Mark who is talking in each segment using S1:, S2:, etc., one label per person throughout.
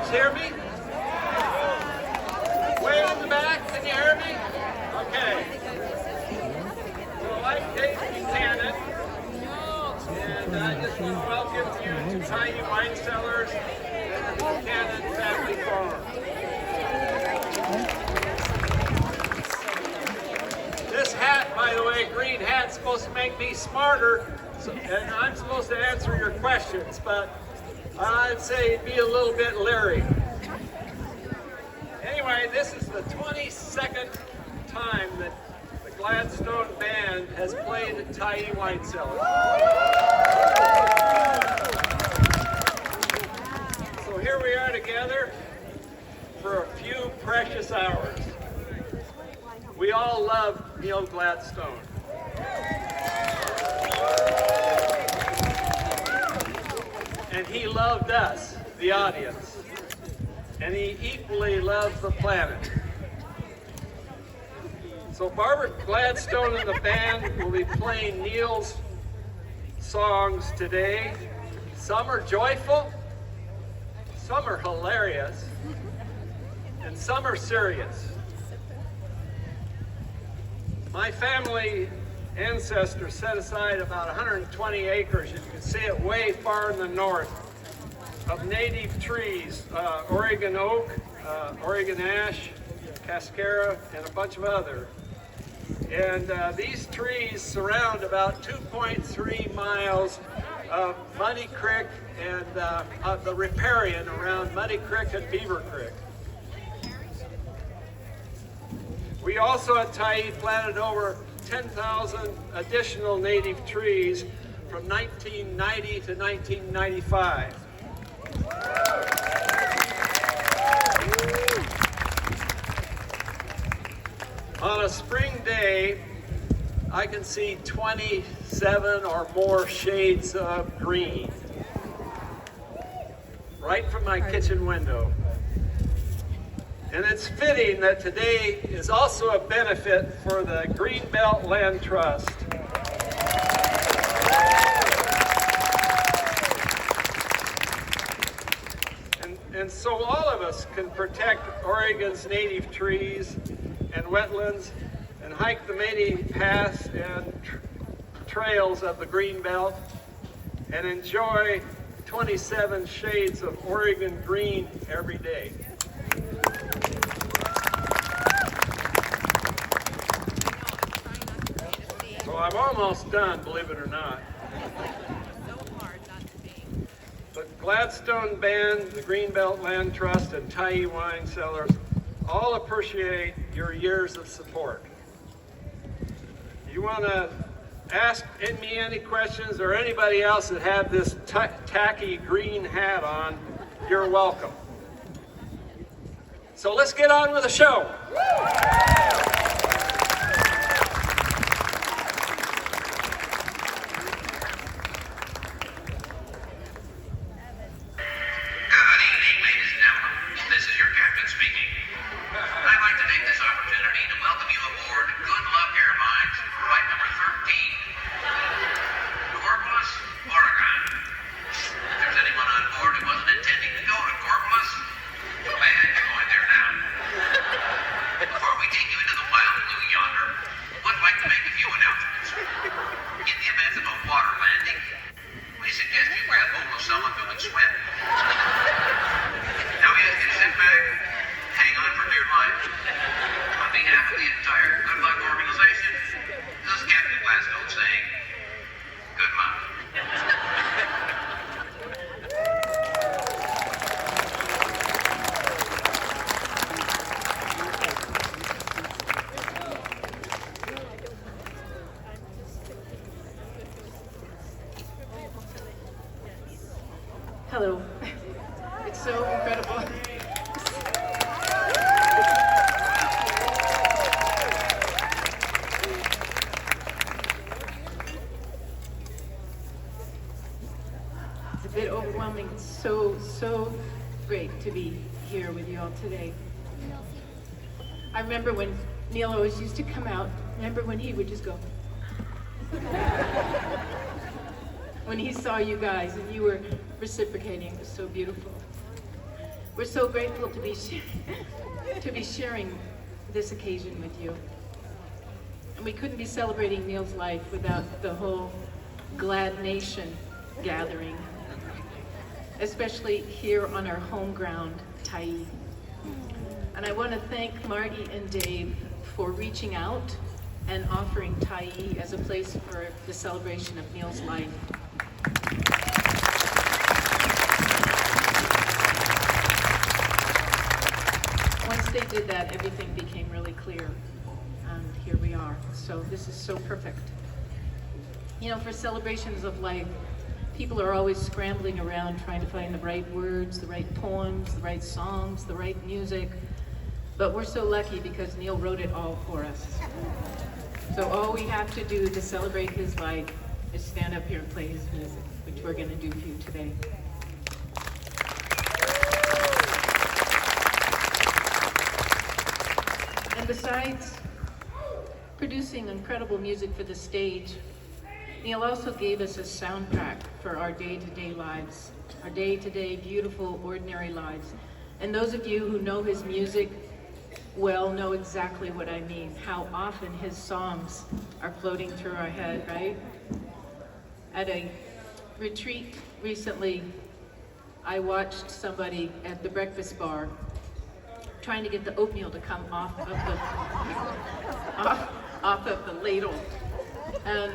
S1: folks hear me? Way in the back, can you hear me? Okay. So I'm Dave Buchanan, and I just want to welcome you to Tyee Wine Cellars and the Buchanan Family Farm. This hat, by the way, green hat, is supposed to make me smarter, and I'm supposed to answer your questions, but I'd say be a little bit leery. Anyway, this is the 22nd time that the Gladstone Band has played at Tyee Wine Cellar. So here we are together for a few precious hours. We all love Neal Gladstone. And he loved us, the audience. And he equally loves the planet. So Barbara Gladstone and the band will be playing Neal's songs today. Some are joyful, some are hilarious, and some are serious. My family ancestors set aside about 120 acres, you can see it way far in the north, of native trees, Oregon oak, Oregon ash, cascara, and a bunch of other. And these trees surround about 2.3 miles of Muddy Creek and the riparian around Muddy Creek and Beaver Creek. We also at Tyee planted over 10,000 additional native trees from 1990 to 1995. On a spring day, I can see 27 or more shades of green right from my kitchen window. And it's fitting that today is also a benefit for the Greenbelt Land Trust. And so all of us can protect Oregon's native trees and wetlands and hike the many paths and trails of the Greenbelt and enjoy 27 shades of Oregon green every day. So I'm almost done, believe it or not. The Gladstone Band, the Greenbelt Land Trust, and Tyee Wine Cellars all appreciate your years of support. You want to ask me any questions or anybody else that have this tacky green hat on, you're welcome. So let's get on with the show.
S2: Hello. It's so incredible. It's a bit overwhelming. It's so great to be here with you all today. I remember when Neal always used to come out. Remember when he would just go, when he saw you guys and you were reciprocating. It was so beautiful. We're so grateful to be to be sharing this occasion with you. And we couldn't be celebrating Neal's life without the whole Glad Nation gathering, especially here on our home ground, Tyee. And I want to thank Marty and Dave for reaching out and offering Tyee as a place for the celebration of Neal's life. Once they did that, everything became really clear, and here we are. So this is so perfect. You know, for celebrations of life, people are always scrambling around trying to find the right words, the right poems, the right songs, the right music. But we're so lucky because Neal wrote it all for us. So all we have to do to celebrate his life is stand up here and play his music, which we're going to do for you today. And besides producing incredible music for the stage, Neal also gave us a soundtrack for our day-to-day lives, our day-to-day beautiful, ordinary lives. And those of you who know his music well know exactly what I mean, how often his songs are floating through our head, right? At a retreat recently, I watched somebody at the breakfast bar trying to get the oatmeal to come off of the ladle. And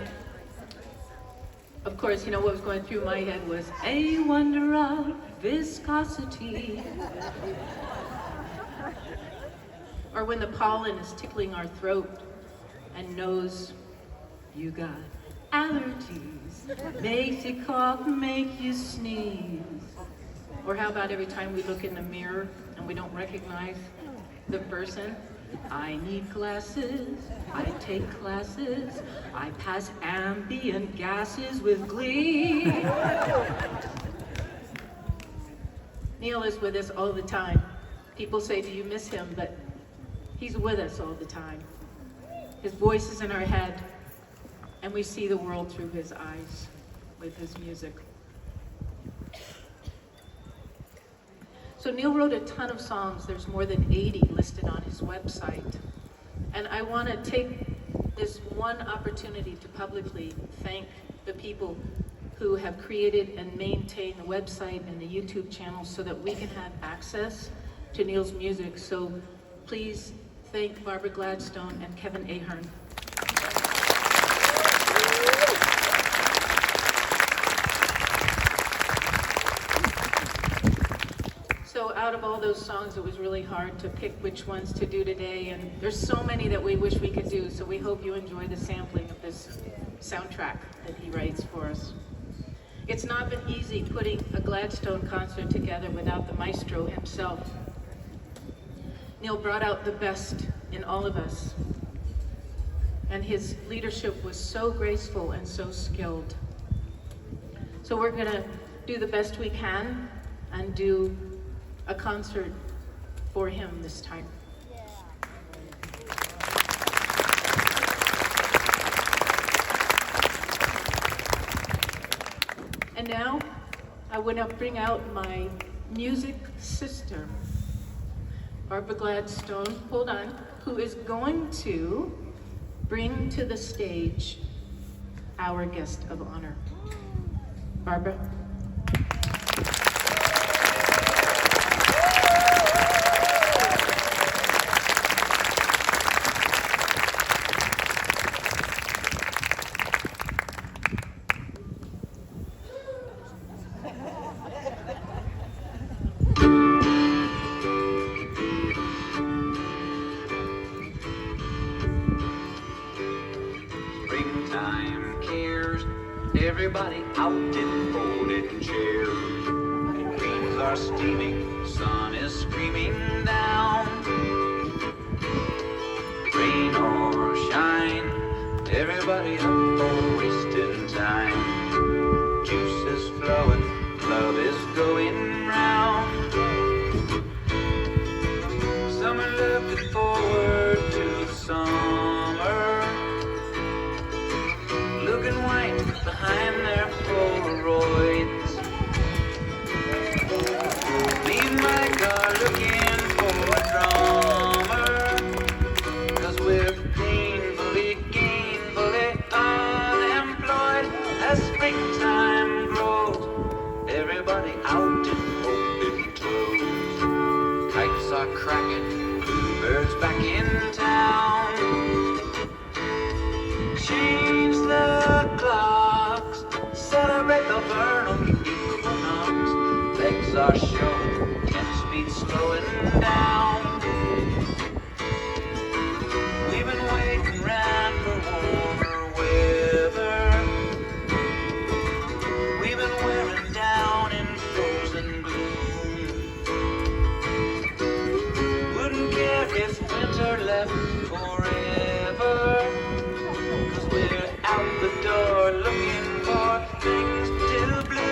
S2: of course, you know what was going through my head was, a wonder of viscosity. Or when the pollen is tickling our throat and knows you got allergies, makes you cough, make you sneeze. Or how about every time we look in the mirror and we don't recognize the person? I need glasses, I take classes, I pass ambient gases with glee. Neal is with us all the time. People say, do you miss him? But he's with us all the time. His voice is in our head, and we see the world through his eyes with his music. So Neal wrote a ton of songs. There's more than 80 listed on his website. And I want to take this one opportunity to publicly thank the people who have created and maintained the website and the YouTube channel so that we can have access to Neal's music. So please thank Barbara Gladstone and Kevin Ahern. So out of all those songs, it was really hard to pick which ones to do today, and there's so many that we wish we could do, so we hope you enjoy the sampling of this soundtrack that he writes for us. It's not been easy putting a Gladstone concert together without the maestro himself. Neal brought out the best in all of us, and his leadership was so graceful and so skilled. So we're gonna do the best we can and do a concert for him this time. And now I want to bring out my music sister, Barbara Gladstone, hold on, who is going to bring to the stage our guest of honor. Barbara.
S3: Springtime cares, everybody out in folded chairs. Greens are steaming, sun is screaming down. Rain or shine, everybody up for wasting time. Juice is flowing, love is going round. Some are looking forward to the summer, looking white behind their Polaroids. Leave my springtime grows, everybody out in open toes. Kites are cracking, birds back in town. Change the clocks, celebrate the vernal equinox. Legs are showing, and speed slowing down. We've been waiting around for warmer weather. We've been wearing down in frozen gloom. Wouldn't care if winter left forever, 'cause we're out the door looking for things to bloom.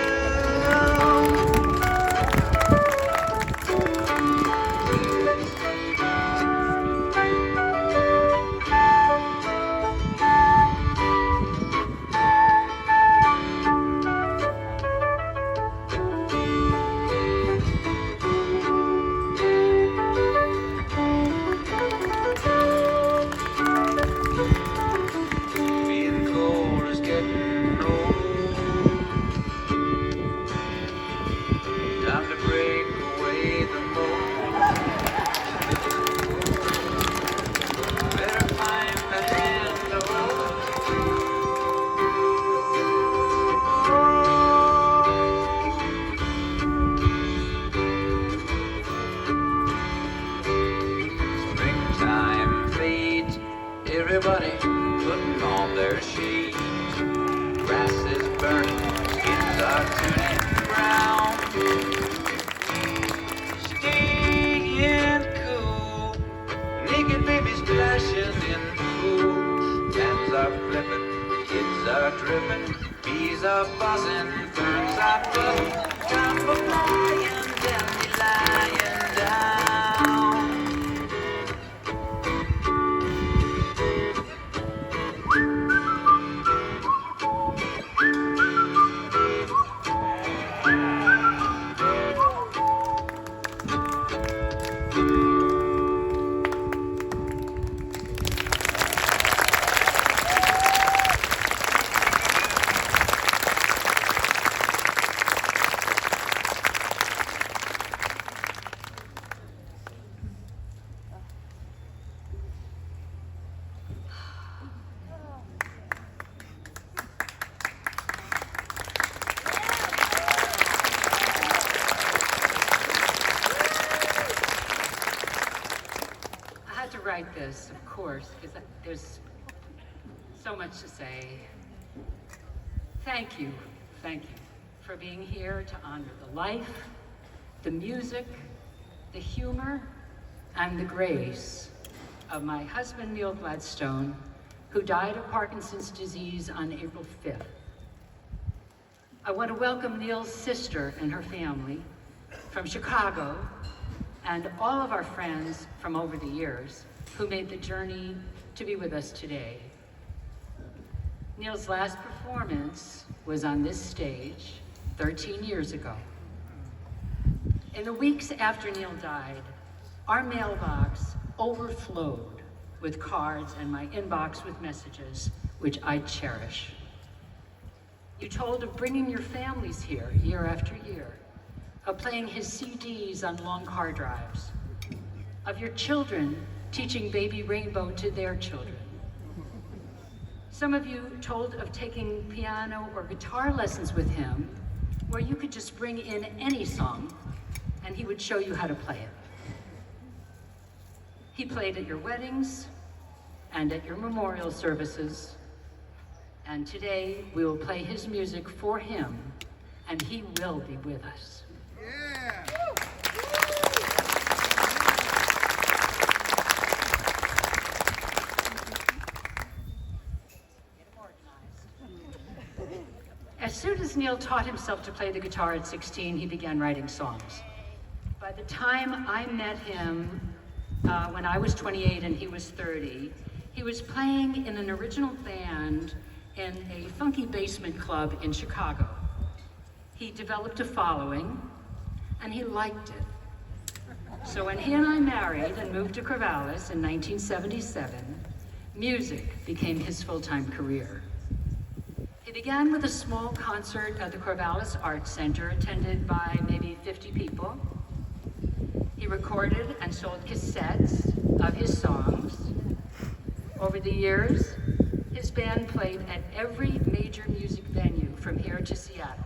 S3: Being cold is getting old. Time to break away the mold. Better find the handle. Springtime fades, everybody putting on their shades. Grass is burning, skins are turning brown. Staying cool, naked babies splashing in the pool. Fans are flipping, kids are dripping, bees are buzzing, ferns are buzzing. Time for flying, dandelion down.
S4: I had to write this, of course, because there's so much to say. Thank you for being here to honor the life, the music, the humor, and the grace of my husband, Neal Gladstone, who died of Parkinson's disease on April 5th. I want to welcome Neal's sister and her family from Chicago, and all of our friends from over the years who made the journey to be with us today. Neal's last performance was on this stage 13 years ago. In the weeks after Neal died, our mailbox overflowed with cards and my inbox with messages, which I cherish. You told of bringing your families here year after year, of playing his CDs on long car drives, of your children teaching Baby Rainbow to their children. Some of you told of taking piano or guitar lessons with him, where you could just bring in any song and he would show you how to play it. He played at your weddings and at your memorial services, and today we will play his music for him, and he will be with us.
S5: Yeah.
S4: As soon as Neal taught himself to play the guitar at 16, he began writing songs. By the time I met him, when I was 28 and he was 30, he was playing in an original band in a funky basement club in Chicago. He developed a following, and he liked it. So when he and I married and moved to Corvallis in 1977, music became his full-time career. He began with a small concert at the Corvallis Arts Center, attended by maybe 50 people. He recorded and sold cassettes of his songs. Over the years, his band played at every major music venue from here to Seattle.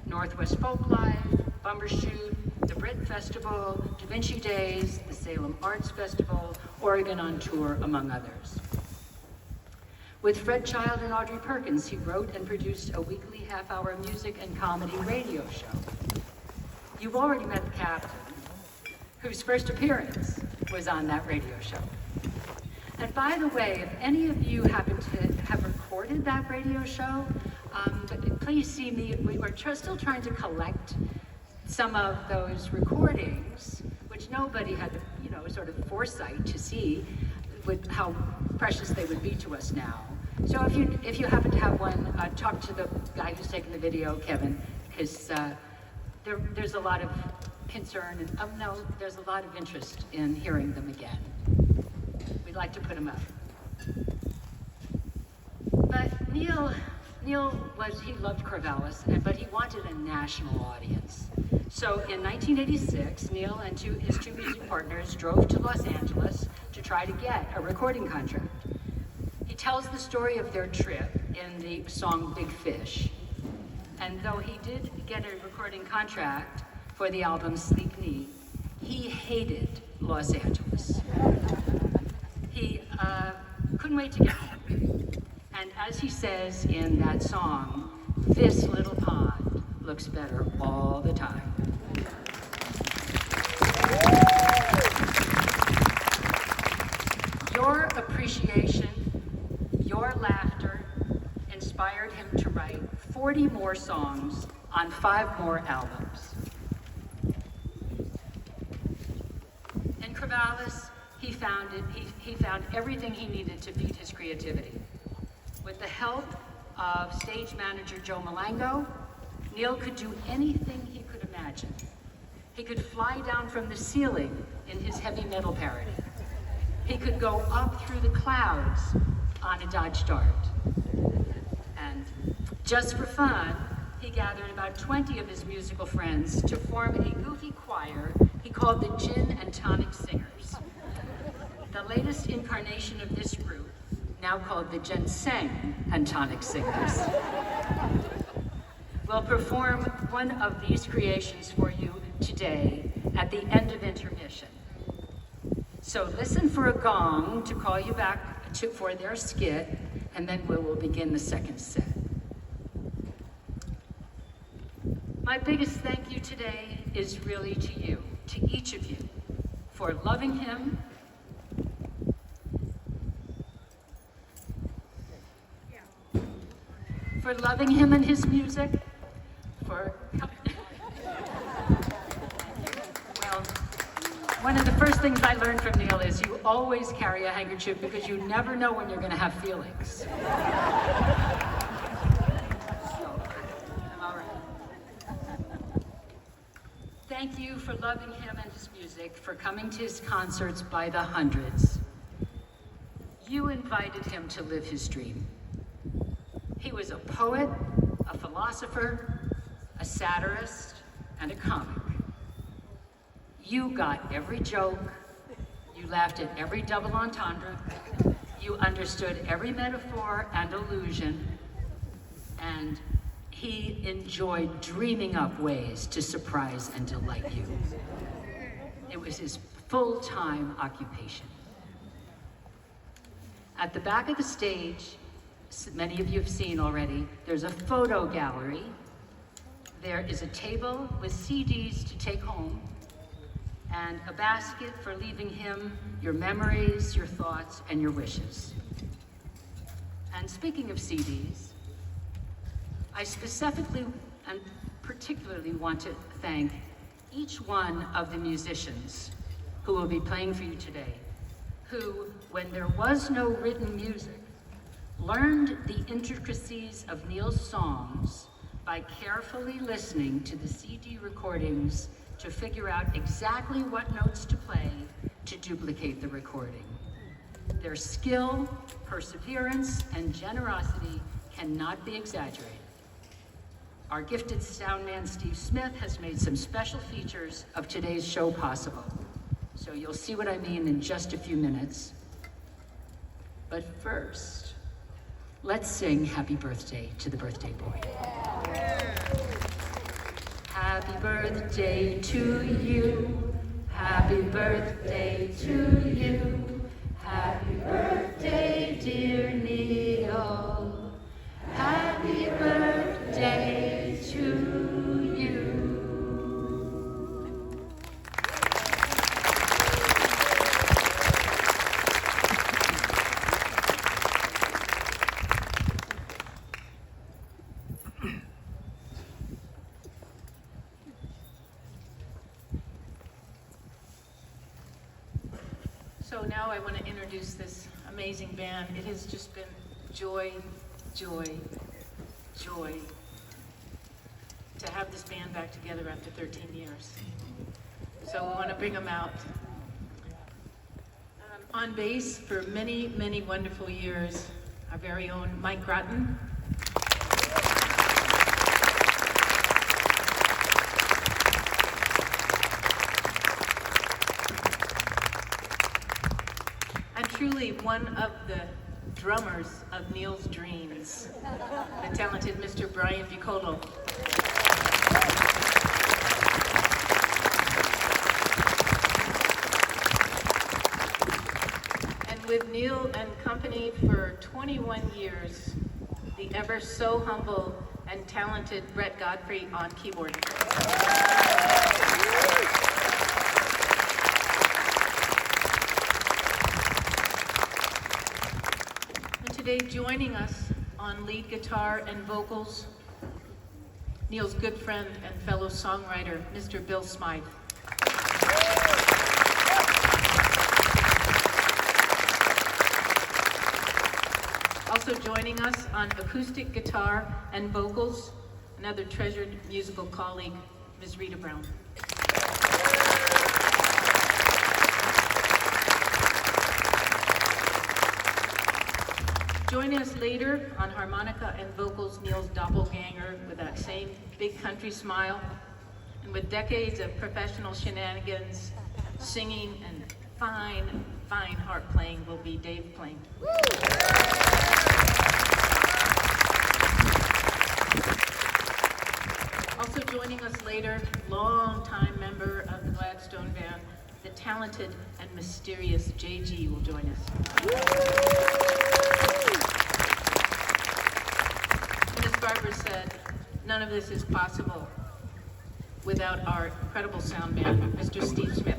S4: Northwest Folk Live, Bumbershoot, the Brit Festival, Da Vinci Days, the Salem Arts Festival, Oregon on Tour, among others. With Fred Child and Audrey Perkins, he wrote and produced a weekly half-hour music and comedy radio show. You've already met the captain, whose first appearance was on that radio show. And by the way, if any of you happen to have recorded that radio show, please see me. We're still trying to collect some of those recordings, which nobody had the, sort of foresight to see with how precious they would be to us now. So if you happen to have one, talk to the guy who's taking the video, Kevin, because there's a lot of concern and there's a lot of interest in hearing them again. We'd like to put them up. But Neal he loved Corvallis, but he wanted a national audience. So in 1986, Neal and his two music partners drove to Los Angeles to try to get a recording contract. He tells the story of their trip in the song Big Fish. And though he did get a recording contract for the album Sleep Knee, he hated Los Angeles. He couldn't wait to get home. And as he says in that song, this little pond looks better all the time. Your appreciation, your laughter, inspired him to write 40 more songs on 5 more albums. In Corvallis, he found everything he needed to feed his creativity. With the help of stage manager Joe Malango, Neal could do anything he could imagine. He could fly down from the ceiling in his heavy metal parody. He could go up through the clouds on a Dodge Dart. And just for fun, he gathered about 20 of his musical friends to form a goofy choir he called the Gin and Tonic Singers. The latest incarnation of this group, now called the Ginseng and Tonic Singers, will perform one of these creations for you today at the end of intermission. So listen for a gong to call you back for their skit, and then we will begin the second set. My biggest thank you today is really to you, to each of you, for loving him, and his music, well, one of the first things I learned from Neal is you always carry a handkerchief because you never know when you're going to have feelings. So, I'm all right. Thank you for loving him and his music, for coming to his concerts by the hundreds. You invited him to live his dream. He was a poet, a philosopher, a satirist, and a comic. You got every joke, you laughed at every double entendre, you understood every metaphor and allusion, and he enjoyed dreaming up ways to surprise and delight you. It was his full-time occupation. At the back of the stage, many of you have seen already, there's a photo gallery. There is a table with CDs to take home, and a basket for leaving him your memories, your thoughts, and your wishes. And speaking of CDs, I specifically and particularly want to thank each one of the musicians who will be playing for you today, who, when there was no written music, learned the intricacies of Neal's songs by carefully listening to the CD recordings to figure out exactly what notes to play to duplicate the recording. Their skill, perseverance, and generosity cannot be exaggerated. Our gifted sound man, Steve Smith, has made some special features of today's show possible. So you'll see what I mean in just a few minutes. But first, let's sing Happy Birthday to the birthday boy. Happy birthday to you. Happy birthday to you. Happy birthday, dear Neal. Happy birthday to you.
S2: So now I want to introduce this amazing band. It has just been joy, joy, joy to have this band back together after 13 years. So we want to bring them out. On bass for many, many wonderful years, our very own Mike Groton. And truly one of the drummers of Neal's dreams, the talented Mr. Brian Piccolo. And with Neal and company for 21 years, the ever so humble and talented Brett Godfrey on keyboard. Today, joining us on lead guitar and vocals, Neal's good friend and fellow songwriter, Mr. Bill Smythe. Also joining us on acoustic guitar and vocals, another treasured musical colleague, Ms. Rita Brown. Joining us later on harmonica and vocals, Neal's doppelganger with that same big country smile, and with decades of professional shenanigans, singing, and fine, fine harp playing will be Dave Plain. Also joining us later, longtime member of the Gladstone Band, the talented and mysterious JG will join us. Barbara said, none of this is possible without our incredible sound man, Mr. Steve Smith.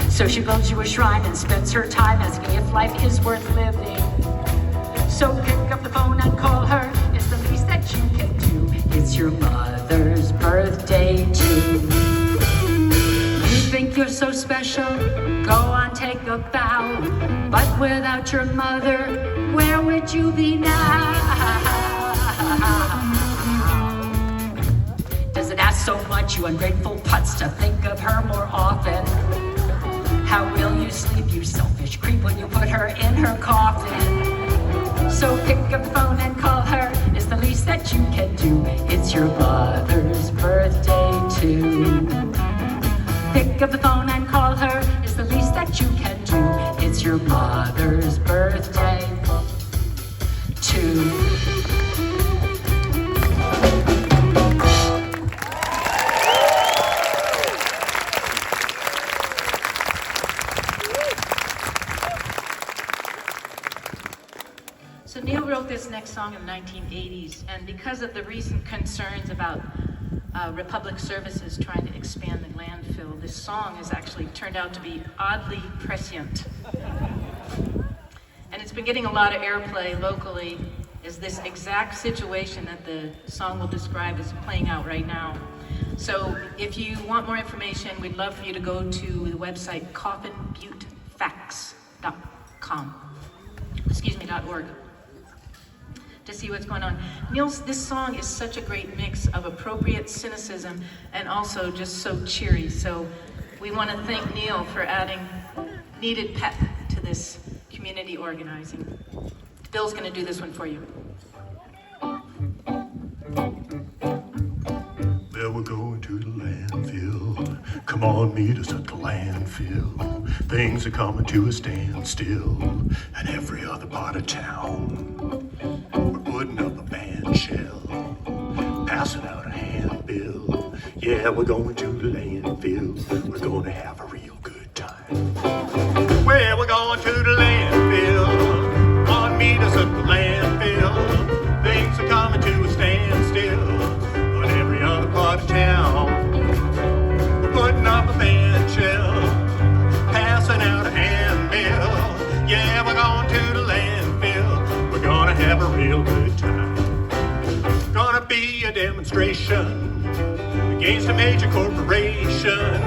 S4: So she builds you a shrine and spends her time asking if life is worth living. So pick up the phone and call her. It's the least that you can do. It's It's your mother's birthday too. You think you're so special? Go on, take a bow. But without your mother, where would you be now? Does it ask so much, you ungrateful putz, to think of her more often? How will you sleep, you selfish creep, when you put her in her coffin? So pick up the phone and call her, it's the least that you can do. It's your mother's birthday too. Pick up the phone and call her, it's the least that you can do. It's your mother's birthday too.
S2: So Neal wrote this next song in the 1980s, and because of the recent concerns about Republic Services trying to expand the landfill, this song has actually turned out to be oddly prescient. And it's been getting a lot of airplay locally, as this exact situation that the song will describe is playing out right now. So if you want more information, we'd love for you to go to the website coffinbuttefacts.com. .org. To see what's going on. This song is such a great mix of appropriate cynicism and also just so cheery. So we want to thank Neal for adding needed pep to this community organizing. Bill's going to do this one for you.
S5: Well, we're going to the landfill. Come on, meet us at the landfill. Things are coming to a standstill in every other part of town. We're putting up a band shell, passing out a handbill. Yeah, we're going to the landfill. We're going to have a real good time. Well, we're going to the landfill. Come on, meet us at the landfill. Things are coming to a standstill on every other part of town. We're putting up a band shell, passing out a handbill. Yeah, we're going to the landfill. We're gonna have a real good time. Gonna be a demonstration against a major corporation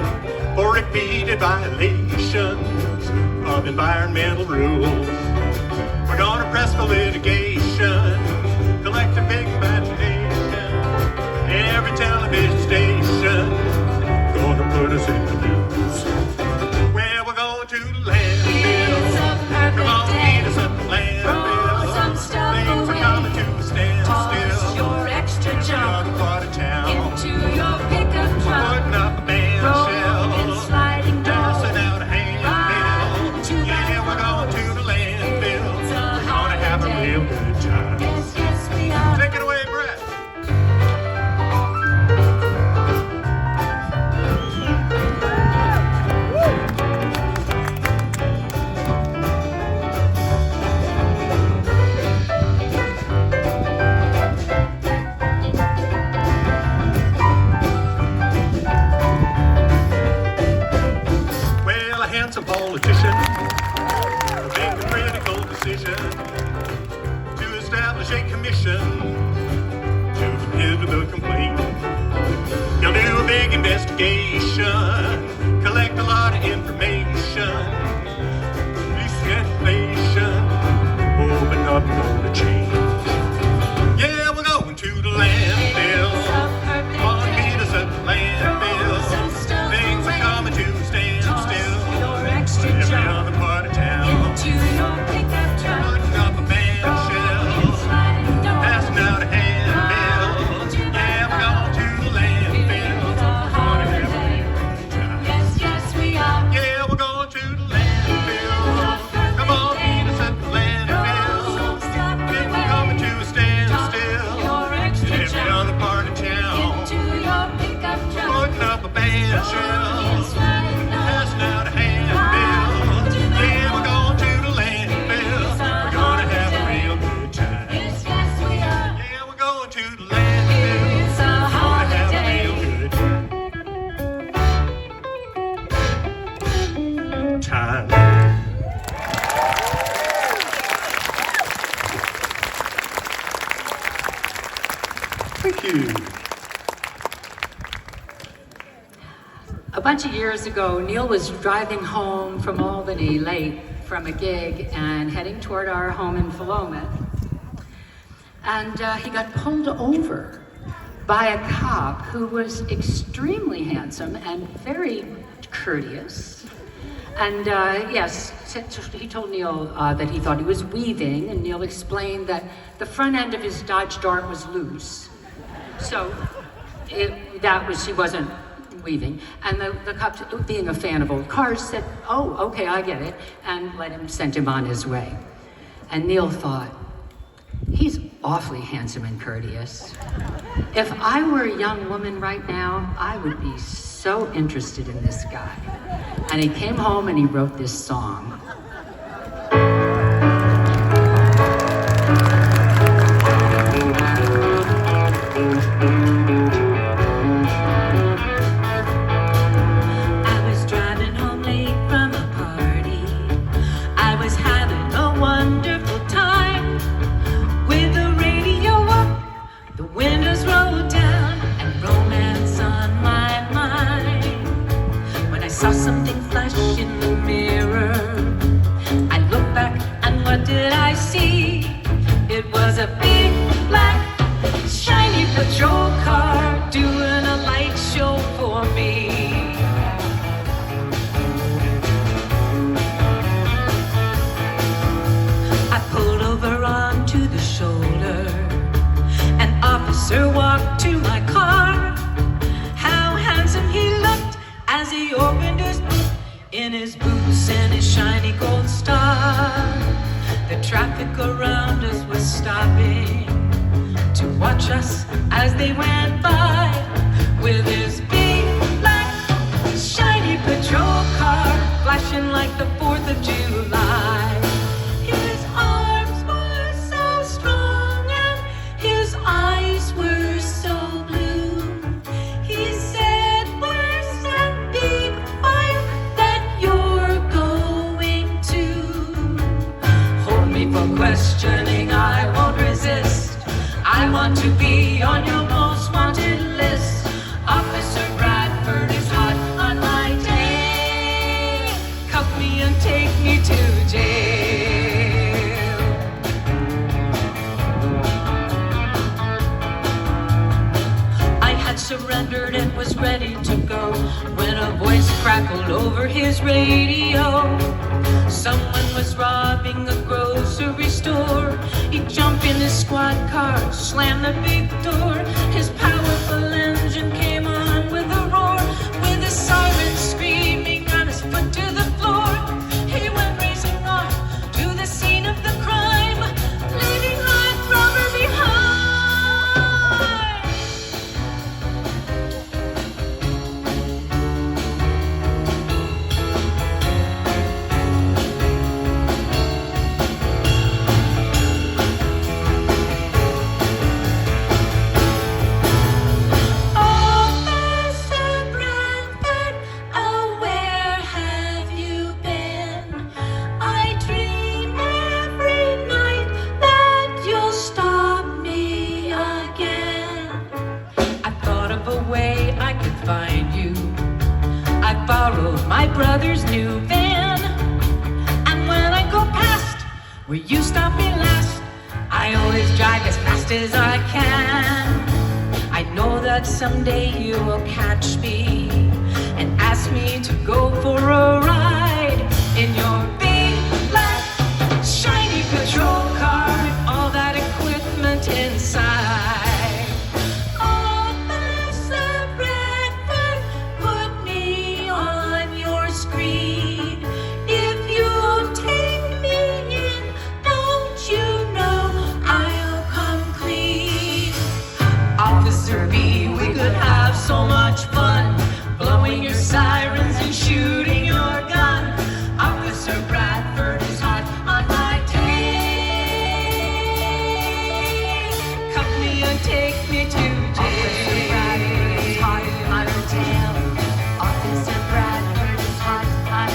S5: for repeated violations of environmental rules. We're gonna press for litigation, collect a big imagination. Every television station gonna put us in the news. Well, we're going to the landfill. Come on, meet us at the landfill. Things are coming to a standstill.
S4: Your extra junk
S5: Another part of town.
S4: into your pickup truck.
S5: Putting up a band shell,
S4: Rolling, sliding
S5: passing
S4: doors.
S5: out a handbill. Yeah, we're going to the landfill.
S4: It's a
S5: We're gonna have a
S4: holiday.
S5: real good time.
S4: Yes, yes, we are.
S5: Take it away, Brett. Well, a handsome politician make a critical decision to establish a commission to hear the complaint. He'll do a big investigation, collect a lot of information, reduce the inflation, open up the change. Yeah, we're going to the landfill. Come on, meet us at the landfill. Things are coming to a standstill.
S4: Your extra
S5: Every
S4: junk
S5: other part of town.
S4: into your pickup truck.
S5: Putting up a band shell,
S4: Sliding doors.
S5: passing out a handbill. Yeah, we're going to the landfill.
S4: It's a holiday. Yes, yes, we are.
S5: Yeah, we're going to the landfill. Come on, meet us at the landfill. Things are coming to a standstill
S4: Your
S5: in
S4: extra
S5: every
S4: junk
S5: other part of town.
S4: into your pickup truck.
S5: Putting up a band shell,
S4: Sliding doors.
S5: passing out a handbill. Yeah, we're going to the landfill. We're gonna have a real good time.
S4: Yes, yes, we are.
S5: Yeah, we're going to the landfill.
S4: It's a
S5: Gonna have a
S4: holiday.
S5: real good time. Thank you. you.
S4: A bunch of years ago, Neal was driving home from Albany late from a gig and heading toward our home in Philomath. And he got pulled over by a cop who was extremely handsome and very courteous. And yes, he told Neal that he thought he was weaving, and Neal explained that the front end of his Dodge Dart was loose. So he wasn't weaving. And the cop, being a fan of old cars, said, "Oh, okay, I get it," and sent him on his way. And Neal thought, he's awfully handsome and courteous. If I were a young woman right now, I would be so interested in this guy. And he came home and he wrote this song.
S6: I was driving home late from a party. I was having a wonderful time with the radio up, the windows rolled down, and romance on my mind. When I saw something flash in the mirror, I looked back and what did I see? It was a big black shiny patrol car doing a light show for me. I pulled over onto the shoulder. An officer walked to my car. How handsome he looked as he opened his boot, in his boots and his shiny gold star. The traffic around us was stopping to watch us as they went by, with his big black shiny patrol car flashing like the 4th of July. His arms were so strong and his eyes were so blue. He said, "Where's that big fire that you're going to?" Hold me for questioning, I won't resist. I want to be on your most wanted list. Officer Bradford is hot on my tail. Cuff me and take me to jail. I had surrendered and was ready to go when a voice crackled over his radio. Someone was robbing a grocery store. He jumped in his squad car, slammed the big door. His powerful engine came on with a roar, with a siren screaming on his foot to the floor. He went racing off to the scene of the crime, leaving live rubber behind. My brother's new van, and when I go past where you stop me last, I always drive as fast as I can. I know that someday you will catch me and ask me to go for a ride in your big black shiny patrol car with all that equipment inside. So much fun, blowing your sirens and shooting your gun. Officer Bradford is hot on my tail. Cuff me and take me to jail. Officer Bradford is hot on my tail. Officer Bradford is hot on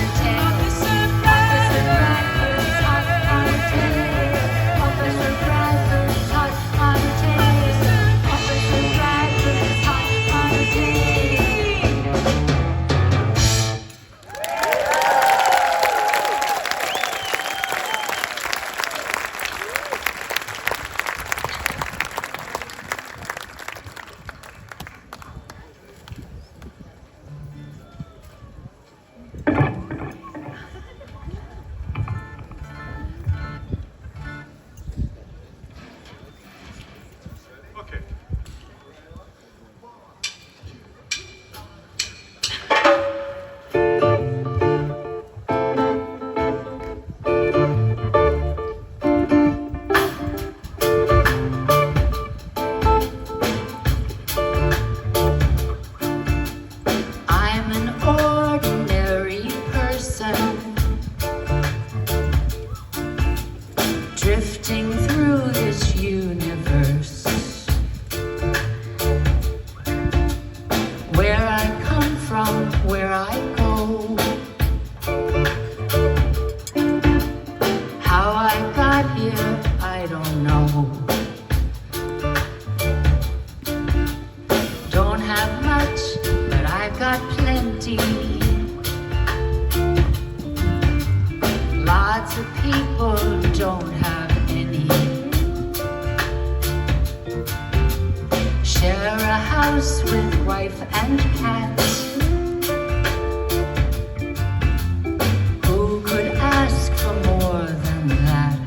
S4: and cats. Who could ask for more than that?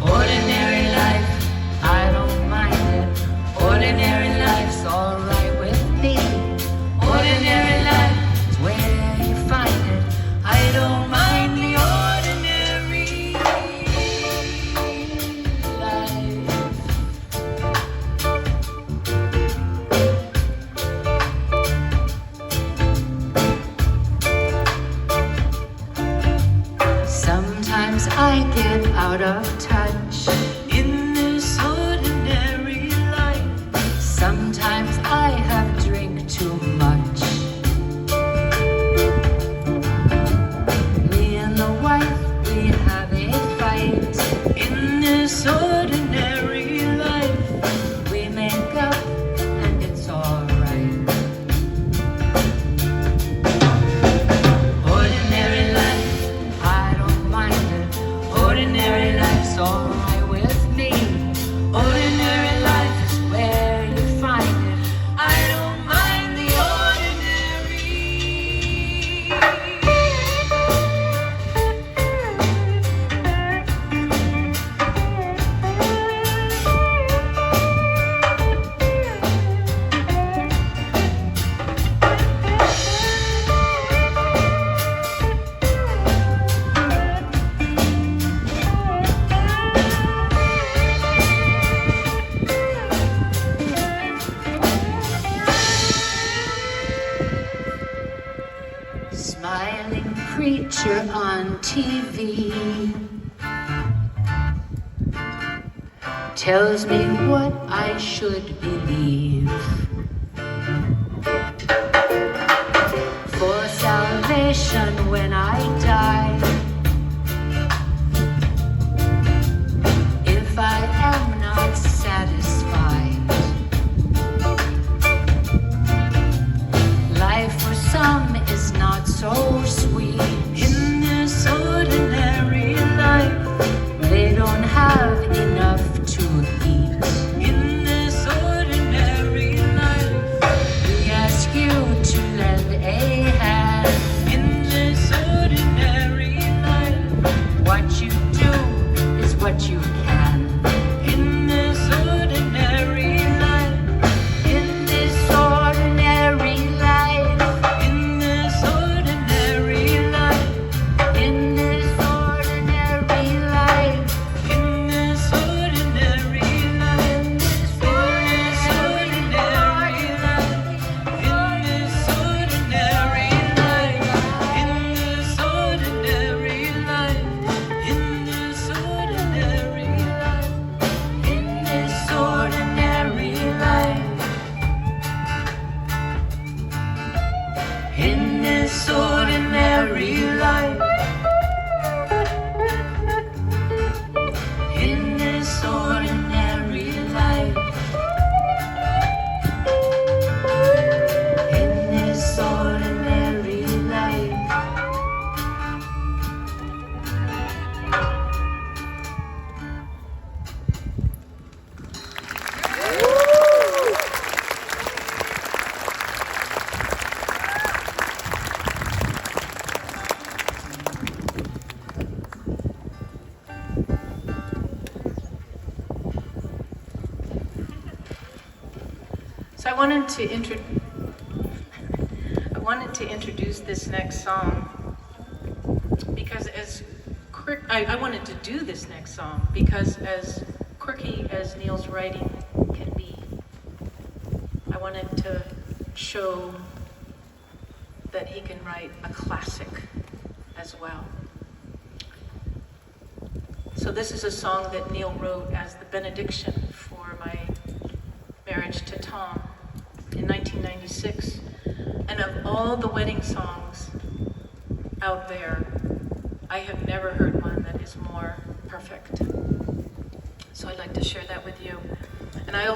S4: Ordinary life, I don't mind it. Ordinary life's alright with me. Ordinary life is where you find it. I don't mind the ordinary life. Sometimes I get out of touch in this ordinary life. Sometimes I have drank too much. Me and the wife, we have a fight in this ordinary life. We make up and it's alright. Ordinary life, I don't mind it. Ordinary life's alright with me. Ordinary life is where you find it. I don't mind the ordinary. Smiling preacher on TV tells me what I should believe. For salvation when I die, if I am not satisfied, life for some is not so sweet. In this ordinary life, they don't have enough to eat. In this ordinary life, we ask you to lend a hand. In this ordinary life, what you do is what you can. In this ordinary life, in this ordinary life, in this ordinary life, in this ordinary life, in this ordinary life, in this ordinary life, in this ordinary life, in this ordinary life, in this ordinary life, in this ordinary life, in this ordinary life, in this ordinary life, in this ordinary life.
S2: So I wanted to introduce this next song because I wanted to do this next song because as quirky as Neal's writing can be, I wanted to show that he can write a classic as well. So this is a song that Neal wrote as the benediction for my marriage to Tom in 1996. And of all the wedding songs out there, I have never heard one that is more perfect. So I'd like to share that with you. And I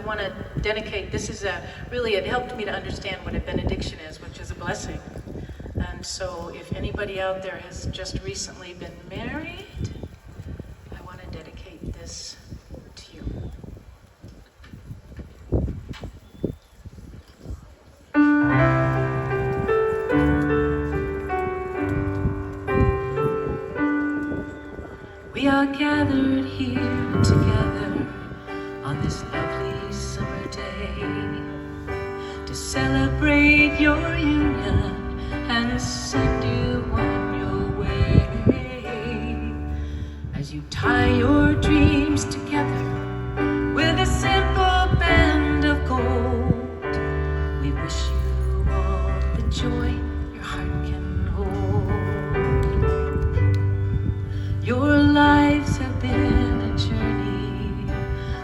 S2: want to dedicate, this is it helped me to understand what a benediction is, which is a blessing. And so if anybody out there has just recently been married, I want to dedicate this to you.
S6: are gathered here together on this lovely summer day to celebrate your union and send you on your way. As you tie your dreams together with a simple band of gold, we wish you all the joy your heart can hold. Your lives have been a journey,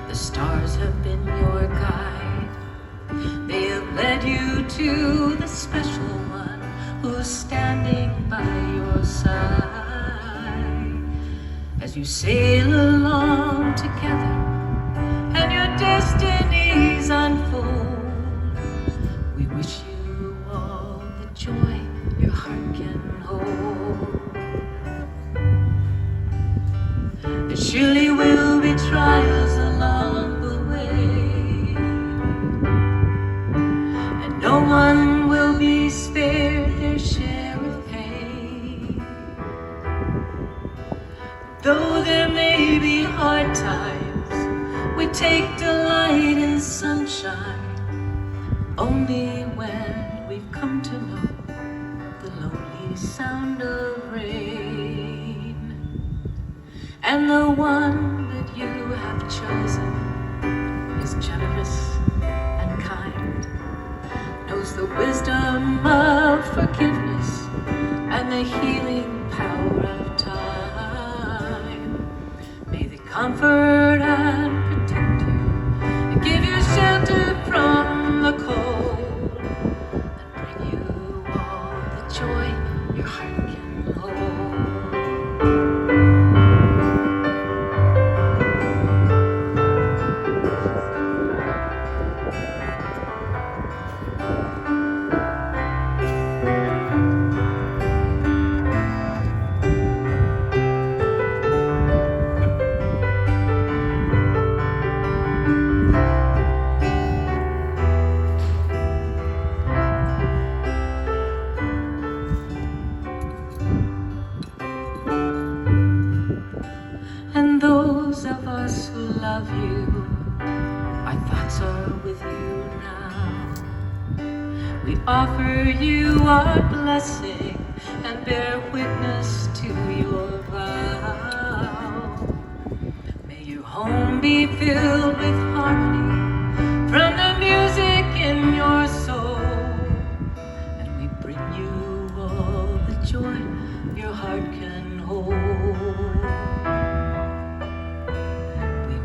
S6: the stars have been your guide. They have led you to the special one who's standing by your side. As you sail along together and your destinies unfold, we wish you all the joy your heart can hold. There surely will be trials along the way, and no one will be spared their share of pain. Though there may be hard times, we take delight in sunshine, only when we've come to know the lonely sound of rain. And the one that you have chosen is generous and kind, knows the wisdom of forgiveness and the healing power of time. May they comfort and protect you and give you shelter from the cold, and bring you all the joy your heart can hold. And those of us who love you, our thoughts are with you now. We offer you our blessing and bear witness to your vow. May your home be filled with harmony from the music in your soul, and we bring you all the joy your heart can hold.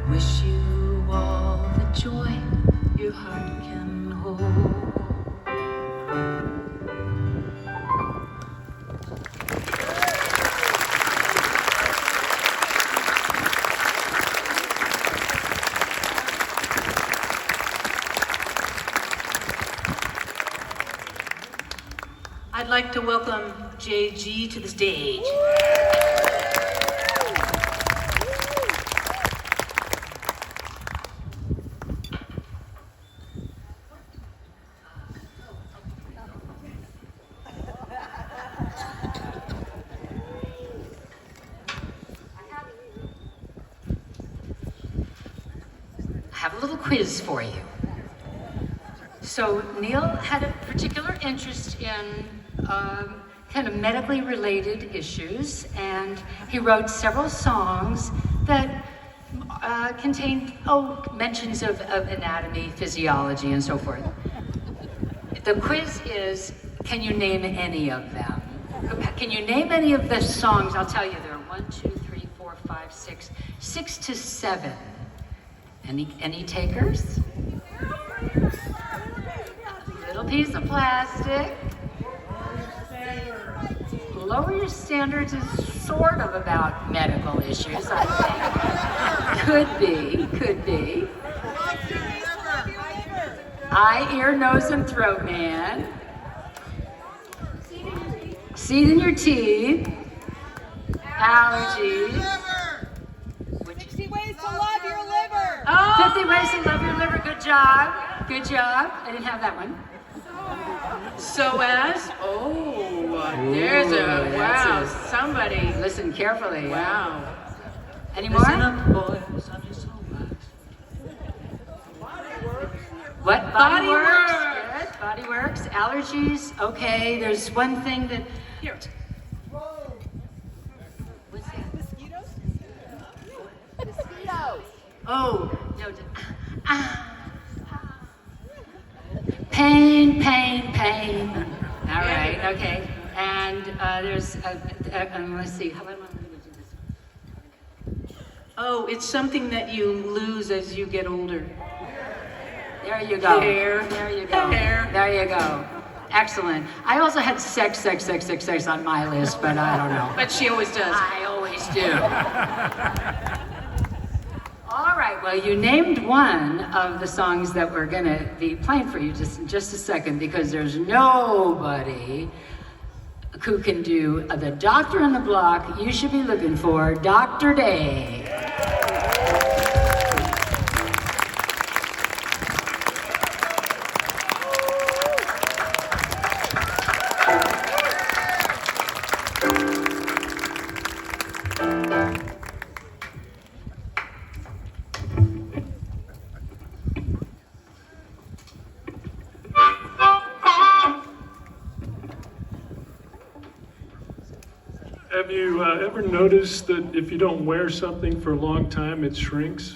S6: Wish you all the joy your heart can hold. I'd like to welcome JG to the stage.
S4: I have a little quiz for you. So Neal had a particular interest in kind of medically related issues, and he wrote several songs that contained mentions of anatomy, physiology, and so forth. The quiz is, can you name any of them? Can you name any of the songs? I'll tell you, there are 1, 2, 3, 4, 5, 6 to 7. Any takers? Little piece of plastic. Lower Your Standards is sort of about medical issues, I think. Could be. Eye, ear, nose, and throat man. Seed in your teeth. Allergies.
S7: 60 ways to love your liver.
S4: Oh, 50 ways to love your liver. Good job. Good job. I didn't have that one.
S2: SOAS. There's a, wow, somebody.
S4: Listen carefully.
S2: Wow.
S4: Any more?
S3: Listen up, boys, I'm just so wise.
S4: What? Body works. Good. Body works. Allergies. Okay. There's one thing that. Here. What's that?
S7: Mosquitoes? Mosquitoes.
S4: Oh no. Pain, pain, pain. All right. Okay. And there's. Let's see. How am I going to do this?
S2: Oh, it's something that you lose as you get older.
S4: There you go.
S2: Hair.
S4: There you go.
S2: Hair.
S4: There you go. Excellent. I also had sex on my list, but I don't know.
S2: But she always does.
S4: I always do. All right. Well, you named one of the songs that we're going to be playing for you just in just a second, because there's nobody who can do the doctor on the block you should be looking for, Dr. Day.
S8: Have you ever noticed that if you don't wear something for a long time, it shrinks?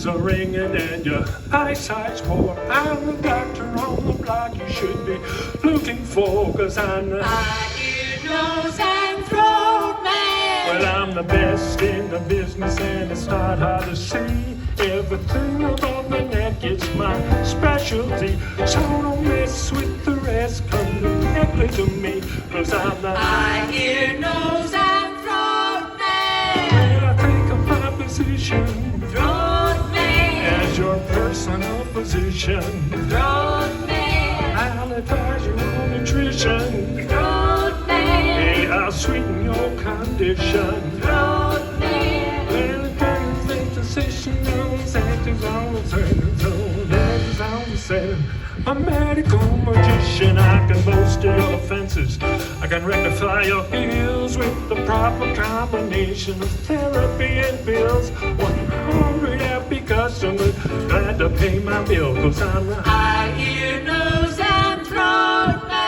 S8: Are ringing and your eyesight's poor. I'm the doctor on the block you should be looking for, 'cause I'm the
S6: Eye, ear, nose, and throat man.
S8: well, I'm the best in the business, and it's not hard to see. Everything above the neck is my specialty, so don't mess with the rest, come directly to me, 'cause I'm the
S6: Eye, ear, nose, and throat man.
S8: well, I think of my position
S6: Throat man.
S8: as your personal physician.
S6: Throat man.
S8: I'll advise you on nutrition.
S6: Throat man.
S8: Hey, I'll sweeten your condition.
S6: Throat man.
S8: Well, it turns into sessionals, actors on the turn, so legs on the set. A medical magician, I can boast your offenses. I can rectify your ills with the proper combination of therapy and pills. 100 happy customers glad to pay my bill, 'cause I'm the
S6: Eye, ear, nose, and throat man.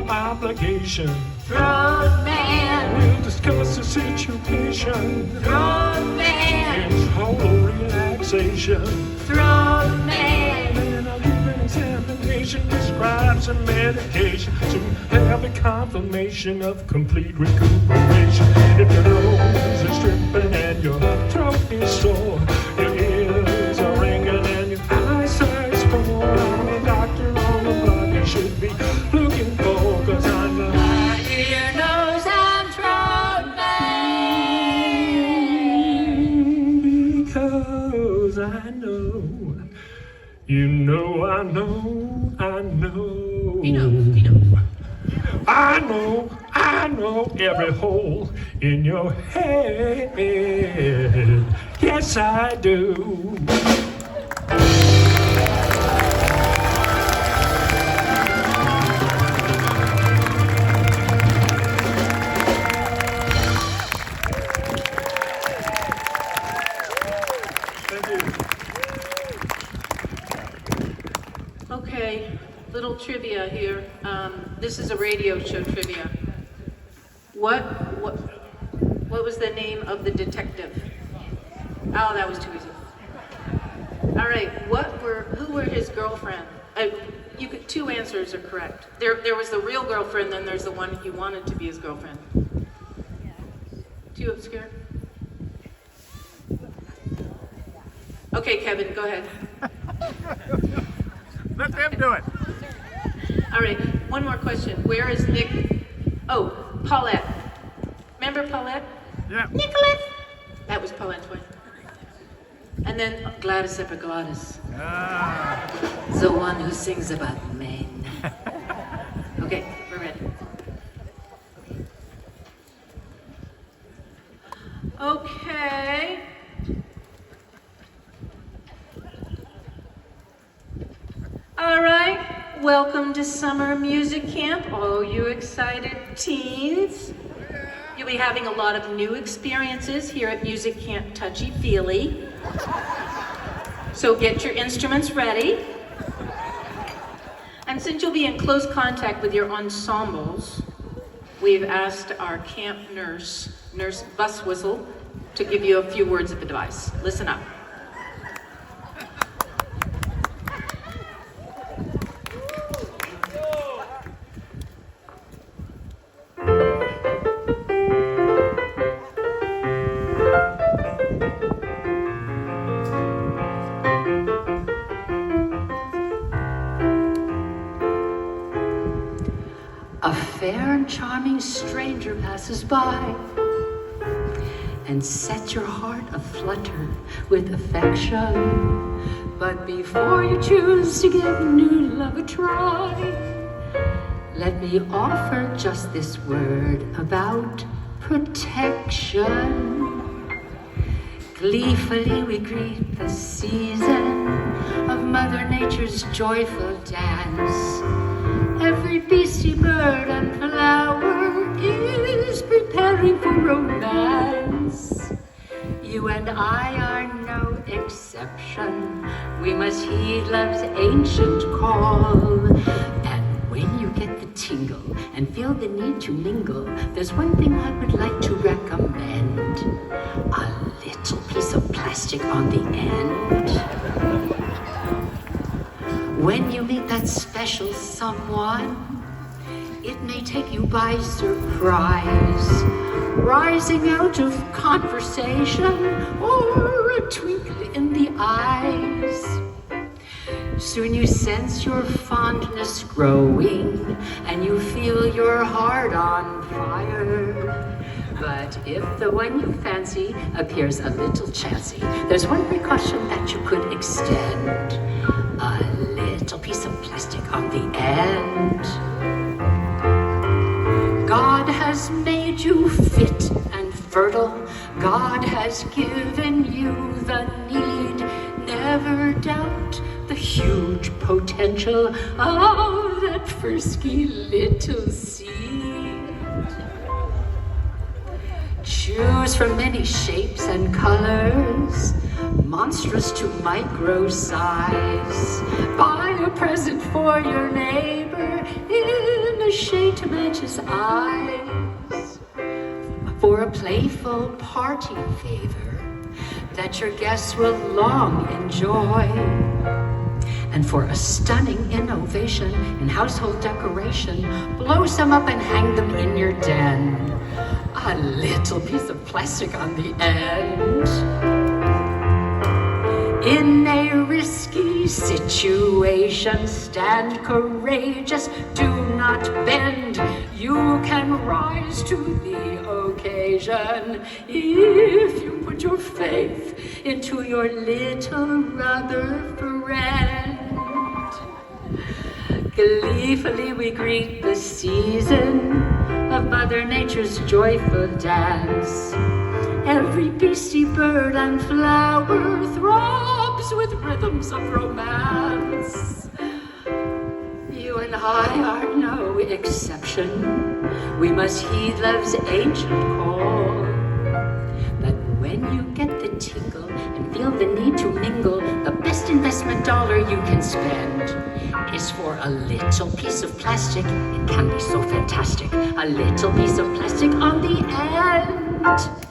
S8: obligation.
S6: Throat man,
S8: We'll discuss the situation.
S6: throat man,
S8: It's total relaxation.
S6: throat man.
S8: Then I'll give an examination. physician prescribes some medication to have a confirmation of complete recuperation. If your nose is stripping and your throat is sore, your ears are ringing and your eyesight's poor, I'm a doctor on the block you should be looking for, 'cause I'm the
S4: Ear, nose, and throat man.
S8: because I know, you know, I know, I know.
S2: He knows.
S8: I know every hole in your head. Yes, I do.
S2: Okay, little trivia here. This is a radio show trivia. What was the name of the detective? Oh, that was too easy. All right, who were his girlfriend? Two answers are correct. There was the real girlfriend, then there's the one he wanted to be his girlfriend. Too obscure? Okay, Kevin, go ahead.
S9: Let them do it.
S2: All right, one more question. Where is Nick? Oh, Paulette. Remember Paulette?
S9: Yeah.
S2: Nicholas! That was Paulette's wife. And then Gladys Epiglottis.
S4: The one who sings about men.
S2: Okay, we're ready. Okay. All right, welcome to summer music camp, all you excited teens. You'll be having a lot of new experiences here at Music Camp Touchy Feely. So get your instruments ready. And since you'll be in close contact with your ensembles, we've asked our camp nurse Bus Whistle, to give you a few words of advice. Listen up.
S4: A fair and charming stranger passes by and sets your heart aflutter with affection. But before you choose to give new love a try, let me offer just this word about protection. Gleefully we greet the season of Mother Nature's joyful dance. Every beastie, bird, and flower is preparing for romance. You and I are no exception. We must heed love's ancient call. And when you get the tingle and feel the need to mingle, there's one thing I would like to recommend. A little piece of plastic on the end. When you meet that special someone, it may take you by surprise, rising out of conversation or a twinkle in the eyes. Soon you sense your fondness growing and you feel your heart on fire. But if the one you fancy appears a little chancy, there's one precaution that you could extend. A little piece of plastic on the end. God has made you fit and fertile. God has given you the need. Never doubt the huge potential of that frisky little seed. Choose from many shapes and colors, monstrous to micro size. Buy a present for your neighbor in a shade to match his eyes. For a playful party favor that your guests will long enjoy. And for a stunning innovation in household decoration, blow some up and hang them in your den. A little piece of plastic on the end. In a risky situation, stand courageous, do not bend. You can rise to the occasion if you put your faith into your little rubber friend. Gleefully we greet the season of Mother Nature's joyful dance. Every beastie, bird, and flower throbs with rhythms of romance. You and I are no exception. We must heed love's ancient call. But when you get the tingle and feel the need to mingle, the best investment dollar you can spend is for a little piece of plastic. It can be so fantastic. A little piece of plastic on the end.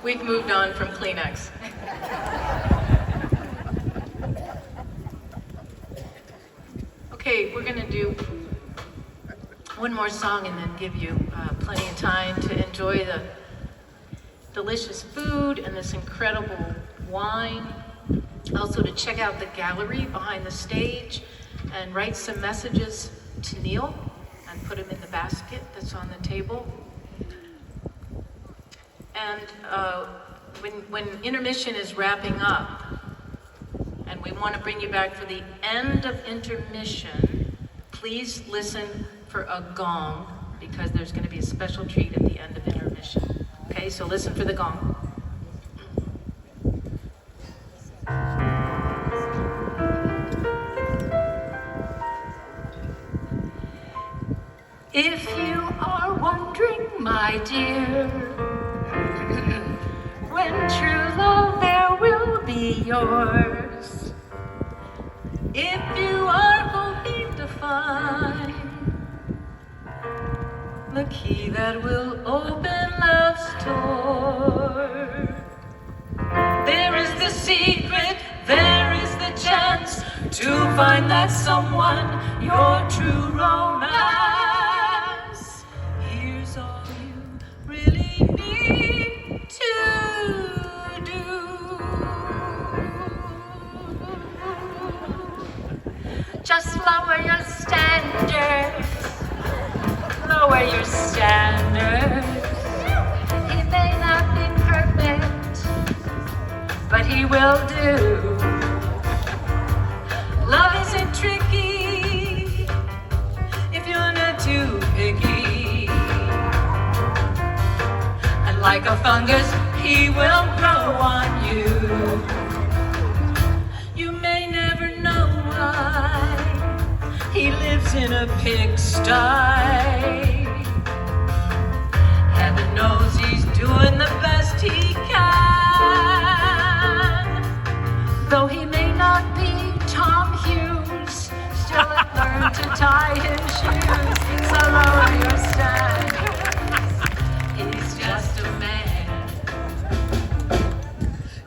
S2: We've moved on from Kleenex. Okay, we're gonna do one more song and then give you plenty of time to enjoy the delicious food and this incredible wine. Also to check out the gallery behind the stage and write some messages to Neal and put them in the basket that's on the table. And when intermission is wrapping up, and we want to bring you back for the end of intermission, please listen for a gong, because there's going to be a special treat at the end of intermission. Okay, so listen for the gong. If you are wondering, my dear, when true love there will be yours, if you are hoping to find the key that will open love's door, there is the secret, there is the chance to find that someone, your true romance. Here's all you really need to do. Just lower your standards. Lower your standards. He may not be perfect, but he will do. Love isn't tricky if you're not too picky. And like a fungus, he will grow on you. You may never know why he lives in a pigsty. Heaven knows he's doing the best he can. Though he may not be Tom Hughes, still have learned to tie his shoes. So lower your standards. He's just a man.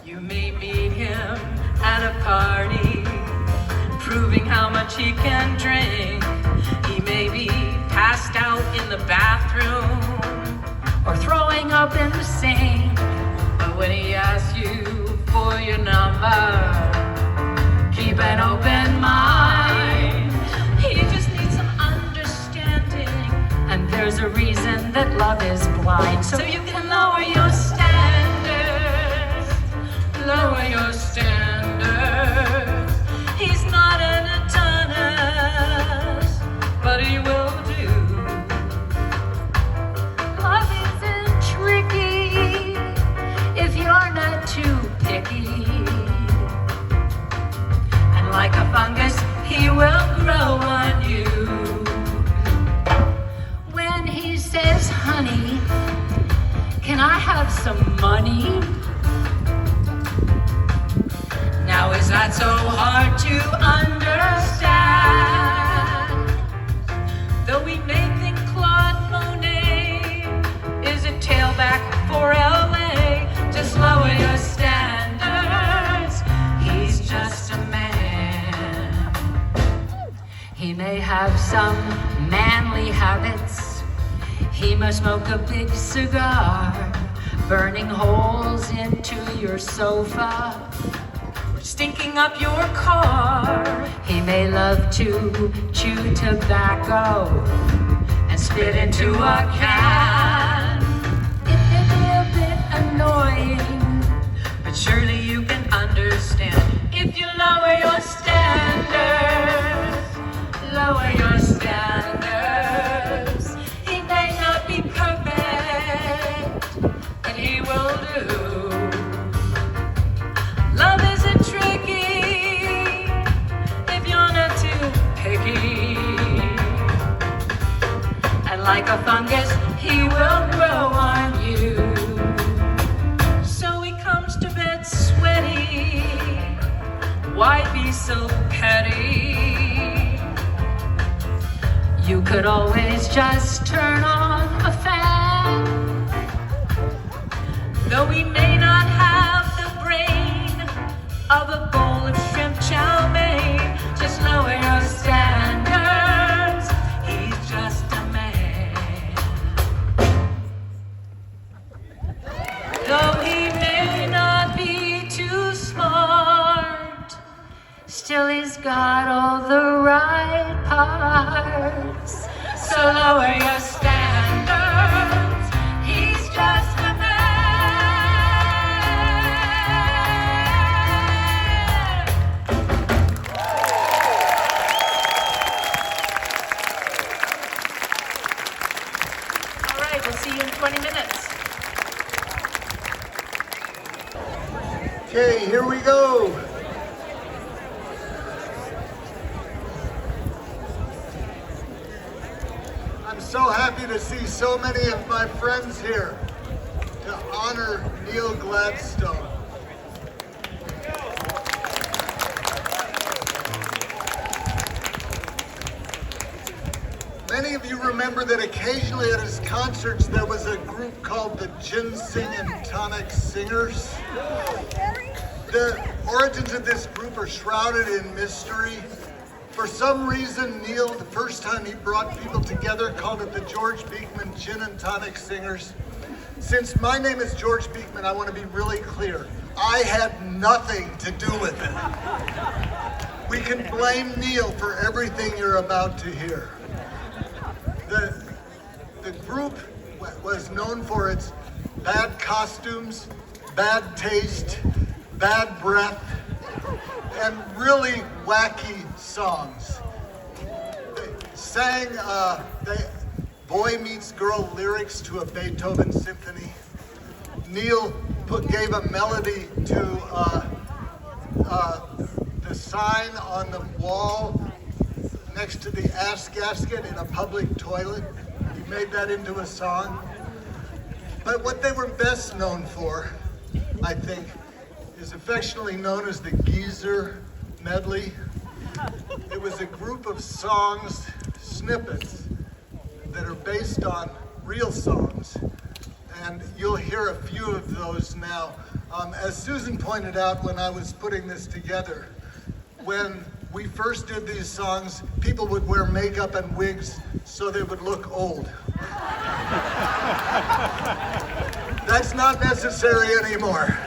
S2: You may meet him at a party, proving how much he can drink. He may be passed out in the bathroom or throwing up in the sink. But when he asks you for your number, keep an open mind. He just needs some understanding, and there's a reason that love is blind. So you can lower your standards, lower your standards. He's not an Adonis, but he will do. Love isn't tricky if you're not too picky. And like a fungus, he will grow on you. When he says, honey, can I have some money? Now is that so hard to understand? Though we may think Claude Monet is a tailback for LA, just lower your standards. He's just a man. He may have some manly habits. He must smoke a big cigar, burning holes into your sofa, stinking up your car. He may love to chew tobacco and spit into a can. It may be a bit annoying, but surely you can understand if you lower your standards, lower your standards. He may not be perfect, but he will do. Love isn't tricky if you're not too picky. And like a fungus, he will grow on you. So he comes to bed sweaty. Why be so petty? You could always just turn on a fan.
S6: Though we may not have the brain of a bowl of shrimp chow mein, just lower your standards. He's just a man. Though he may not be too smart, still he's got all the right parts. So lower your standards. He's just a man.
S2: All right, we'll see you in 20 minutes.
S9: Okay, here we go. I'm so happy to see so many of my friends here to honor Neal Gladstone. Many of you remember that occasionally at his concerts there was a group called the Ginseng and Tonic Singers. The origins of this group are shrouded in mystery. For some reason, Neal, the first time he brought people together, called it the George Beekman Gin and Tonic Singers. Since my name is George Beekman, I want to be really clear. I had nothing to do with it. We can blame Neal for everything you're about to hear. The group was known for its bad costumes, bad taste, bad breath, and really wacky songs. They sang boy meets girl lyrics to a Beethoven symphony. Neal gave a melody to the sign on the wall next to the ass gasket in a public toilet. He made that into a song. But what they were best known for, I think, is affectionately known as the Geezer Medley. It was a group of songs, snippets, that are based on real songs. And you'll hear a few of those now. As Susan pointed out when I was putting this together, when we first did these songs, people would wear makeup and wigs so they would look old. That's not necessary anymore.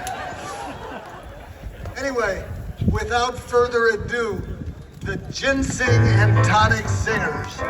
S9: Anyway, without further ado, the Ginseng and Tonic Singers.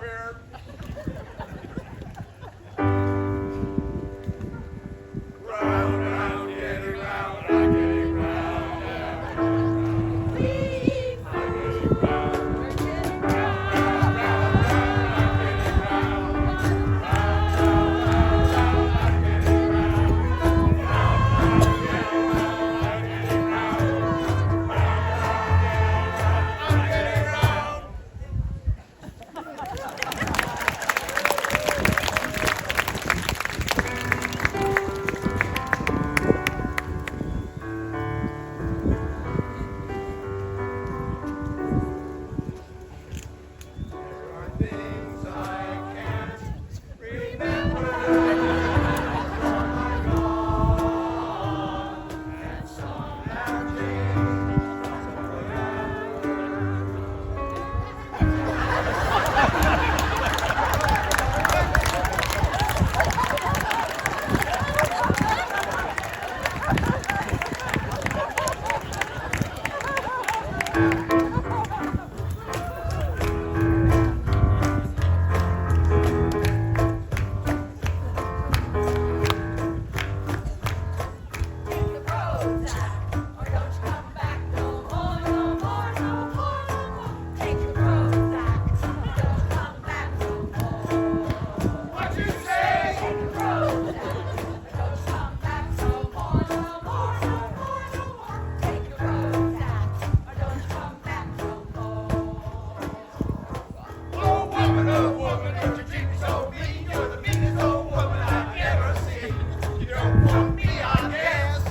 S1: fair. Round, round, get it round, I get it round, yeah. I get it round, I get it round, round, round, I get it round, round, round, I get it round, round, round, I get it round, round, I get it round. There are things I can't remember from my gone, and some have changed what you say. Oh, woman, don't you treat me so mean. You're the meanest old woman I've ever seen. You don't want me, I guess.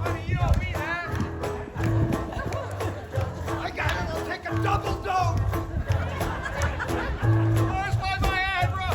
S1: Honey, you don't mean that. I gotta take a double dose. Where's my Viagra?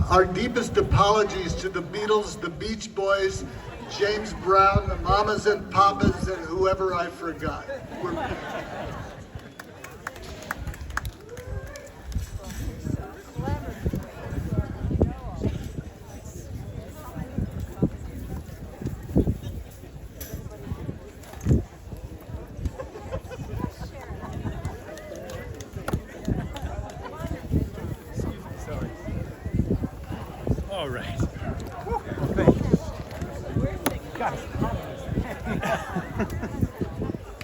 S9: Our deepest apologies to the Beatles, the Beach Boys, James Brown, the Mamas and Papas, and whoever I forgot.
S8: All right.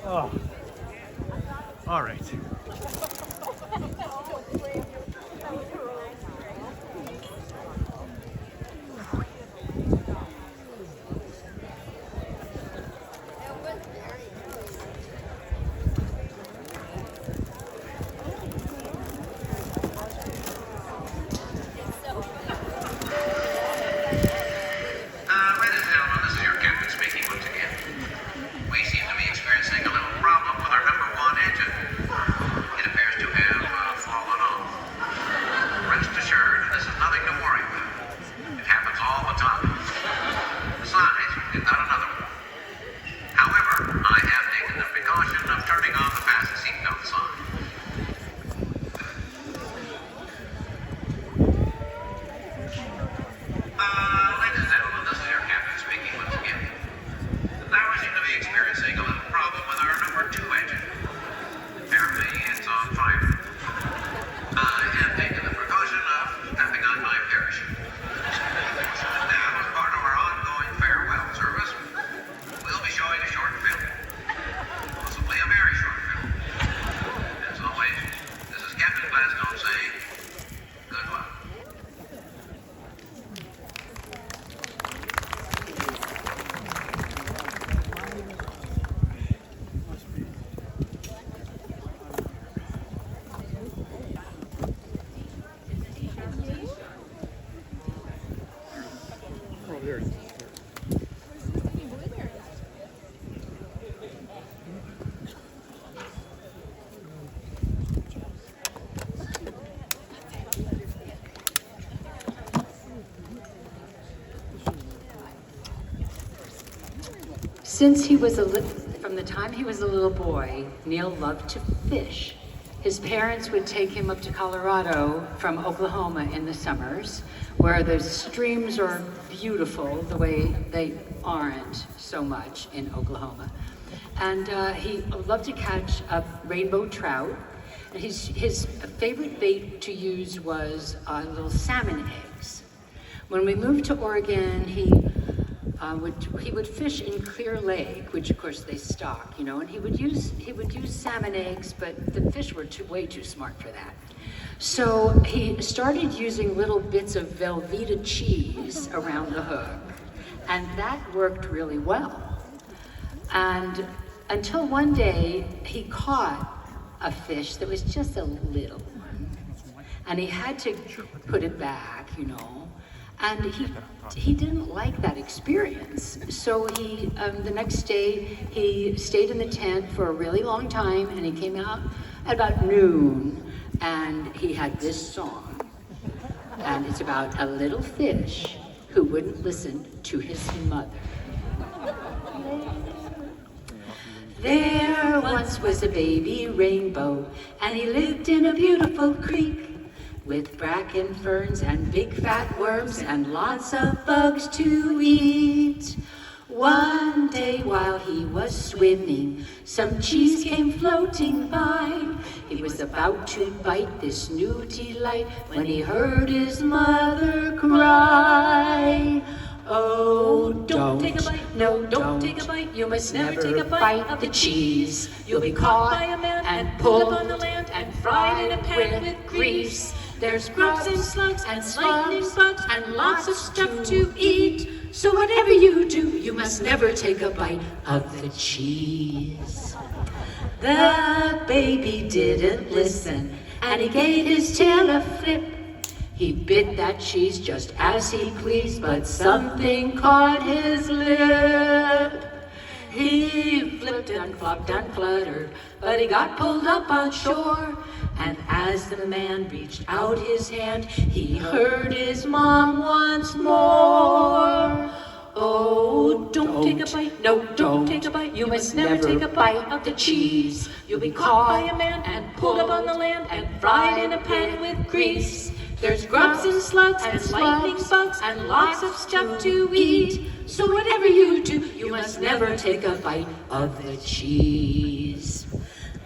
S8: Oh. All right.
S10: Ladies and gentlemen, this is your captain speaking once again. We seem to be experiencing a little problem with our number one engine. It appears to have fallen off.
S4: From the time he was a little boy, Neal loved to fish. His parents would take him up to Colorado from Oklahoma in the summers, where the streams are beautiful the way they aren't so much in Oklahoma. And he loved to catch rainbow trout. And his favorite bait to use was little salmon eggs. When we moved to Oregon, he would fish in Clear Lake, which of course they stock, you know, and he would use salmon eggs, but the fish were way too smart for that. So he started using little bits of Velveeta cheese around the hook, and that worked really well. And until one day he caught a fish that was just a little one, and he had to put it back, you know. And he didn't like that experience. So the next day, he stayed in the tent for a really long time, and he came out at about noon, and he had this song. And it's about a little fish who wouldn't listen to his mother. There once was a baby rainbow, and he lived in a beautiful creek, with bracken ferns and big fat worms and lots of bugs to eat. One day while he was swimming, some cheese came floating by. He was about to bite this new delight when he heard his mother cry. Oh, don't take a bite. No, don't take a bite. You must never take a bite of the cheese. You'll be caught by a man and pulled on the land and fried in a pan with grease. There's grubs and slugs and lightning bugs and lots of stuff to eat. So whatever you do, you must never take a bite of the cheese. The baby didn't listen, and he gave his tail a flip. He bit that cheese just as he pleased, but something caught his lip. He flipped and flopped and fluttered, but he got pulled up on shore. And as the man reached out his hand, he heard his mom once more. Oh, don't take a bite. No, don't take a bite. You must never take a bite of the cheese. You'll be caught by a man and pulled up on the land and fried in a pan with grease. There's grubs and slugs and lightning bugs and lots of stuff to eat. So whatever you do, you must never take a bite of the cheese.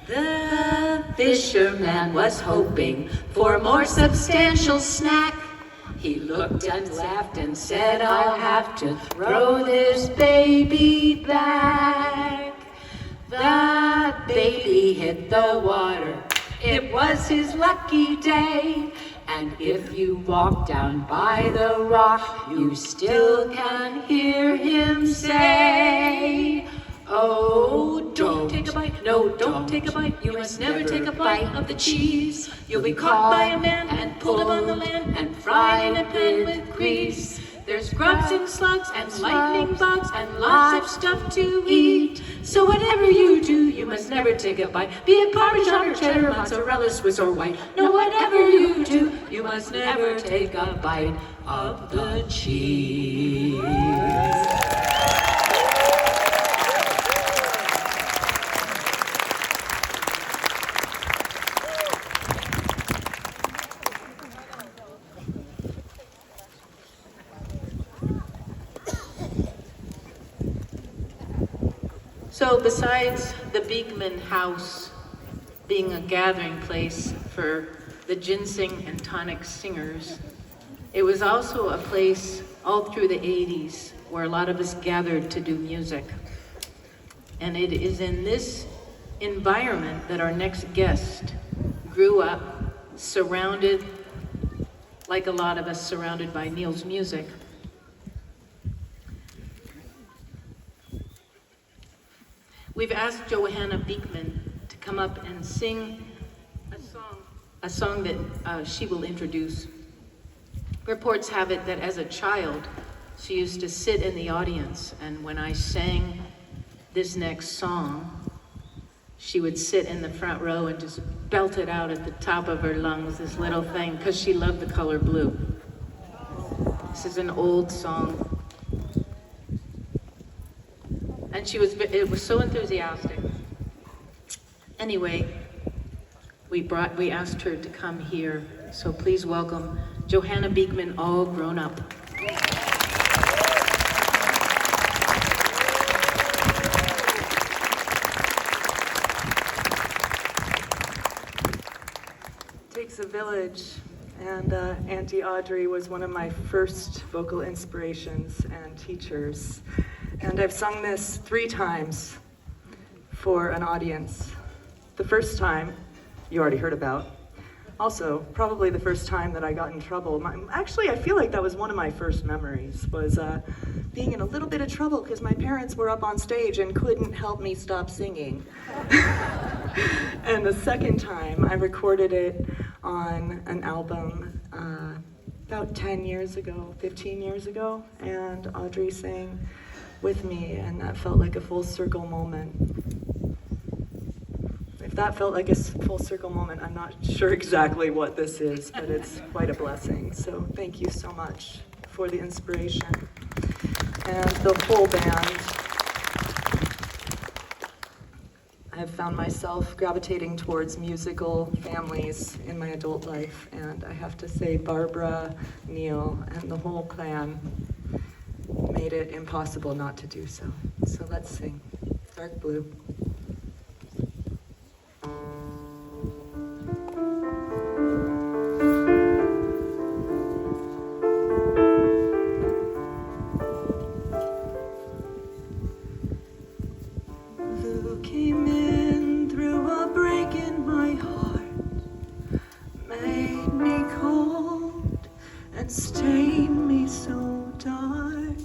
S4: The fisherman was hoping for a more substantial snack. He looked and laughed and said, I'll have to throw this baby back. The baby hit the water. It was his lucky day. And if you walk down by the rock, you still can hear him say, oh, don't take a bite. No, don't take a bite. You must never take a bite of the cheese. You'll be caught by a man and pulled up on the land and fried in a pan with grease. There's grubs and slugs and lightning bugs and lots of stuff to eat. So whatever you do, you must never take a bite. Be it Parmesan or cheddar, mozzarella, Swiss or white. No, whatever you do, you must never take a bite of the cheese.
S2: So besides the Beekman House being a gathering place for the ginseng and tonic singers, it was also a place all through the 80s where a lot of us gathered to do music. And it is in this environment that our next guest grew up, surrounded, like a lot of us, surrounded by Neal's music. We've asked Johanna Beekman to come up and sing a song that she will introduce. Reports have it that as a child, she used to sit in the audience, and when I sang this next song, she would sit in the front row and just belt it out at the top of her lungs, this little thing, because she loved the color blue. This is an old song. And it was so enthusiastic. Anyway, we asked her to come here, so please welcome Johanna Beekman, all grown up.
S11: Takes a village, and Auntie Audrey was one of my first vocal inspirations and teachers. And I've sung this 3 times for an audience. The first time, you already heard about. Also, probably the first time that I got in trouble. Actually, I feel like that was one of my first memories, was being in a little bit of trouble because my parents were up on stage and couldn't help me stop singing. And the second time, I recorded it on an album about 10 years ago, 15 years ago, and Audrey sang with me, and that felt like a full circle moment. If that felt like a full circle moment, I'm not sure exactly what this is, but it's quite a blessing. So thank you so much for the inspiration. And the whole band. I have found myself gravitating towards musical families in my adult life, and I have to say Barbara, Neal, and the whole clan made it impossible not to do so. So let's sing Dark Blue. Blue came in through a break in my heart, made me cold and stained me so dark.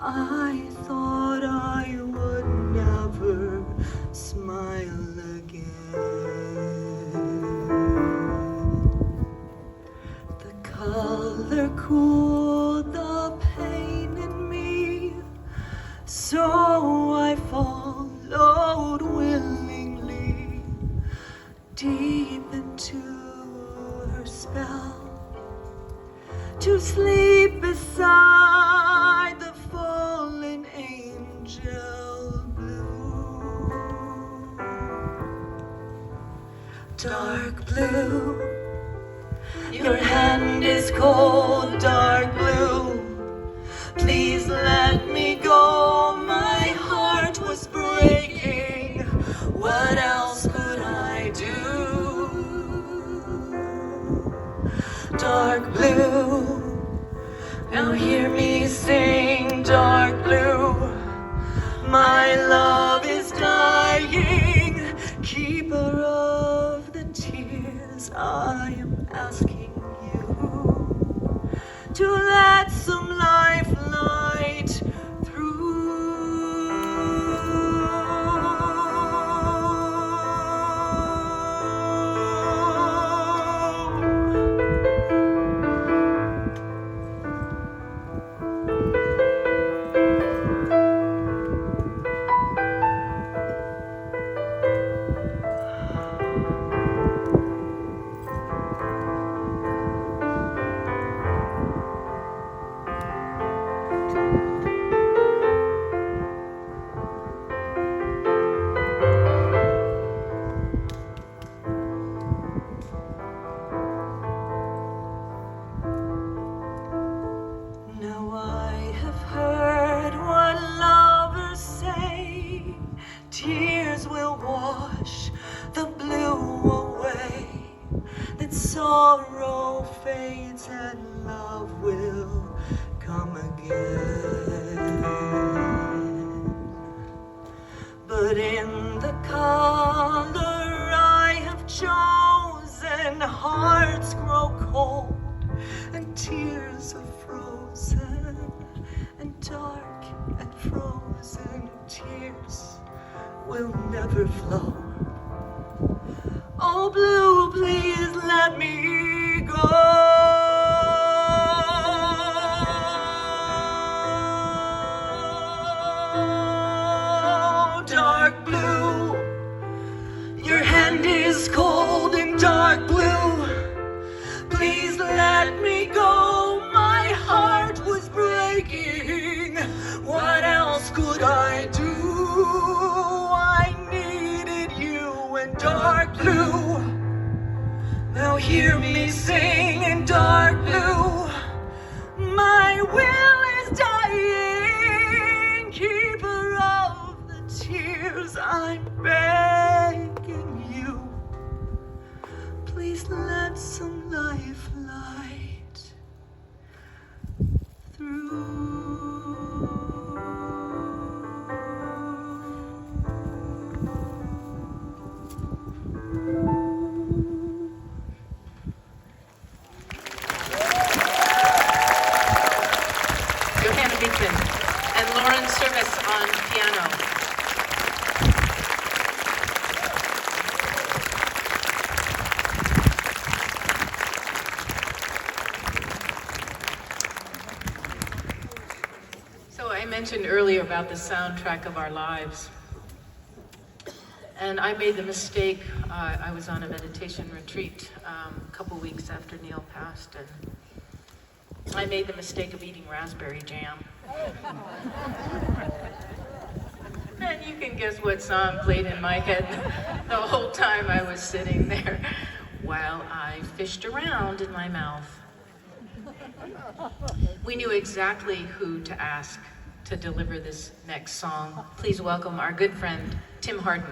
S11: I thought I would never smile again. The color cooled the pain in me, so I followed willingly deep into her spell, to sleep beside the fallen angel blue. Dark blue, your hand is cold, dark blue. Please let me go, my heart was breaking. What else could I do? Dark blue, now hear me sing, dark blue. My love is dying, keeper of the tears. I am asking you to let some life light through. Now I have heard what lovers say, tears will wash the blue away, that sorrow fades and love will come again. But in the color I have chosen, hearts grow cold and tears are frozen, and dark and frozen tears will never flow. Oh blue, please let me go. Dark blue, your hand is cold and dark blue. Please let me go, my heart was breaking. What else could I do?
S3: dark blue. Now hear me sing in dark blue. My will is dying, keeper of the tears. I'm begging you, please let some life light through.
S2: And Lauren Service on piano. So I mentioned earlier about the soundtrack of our lives. And I made the mistake, I was on a meditation retreat a couple weeks after Neal passed, and I made the mistake of eating raspberry jam. And you can guess what song played in my head the whole time I was sitting there while I fished around in my mouth. We knew exactly who to ask to deliver this next song. Please welcome our good friend, Tim Harden.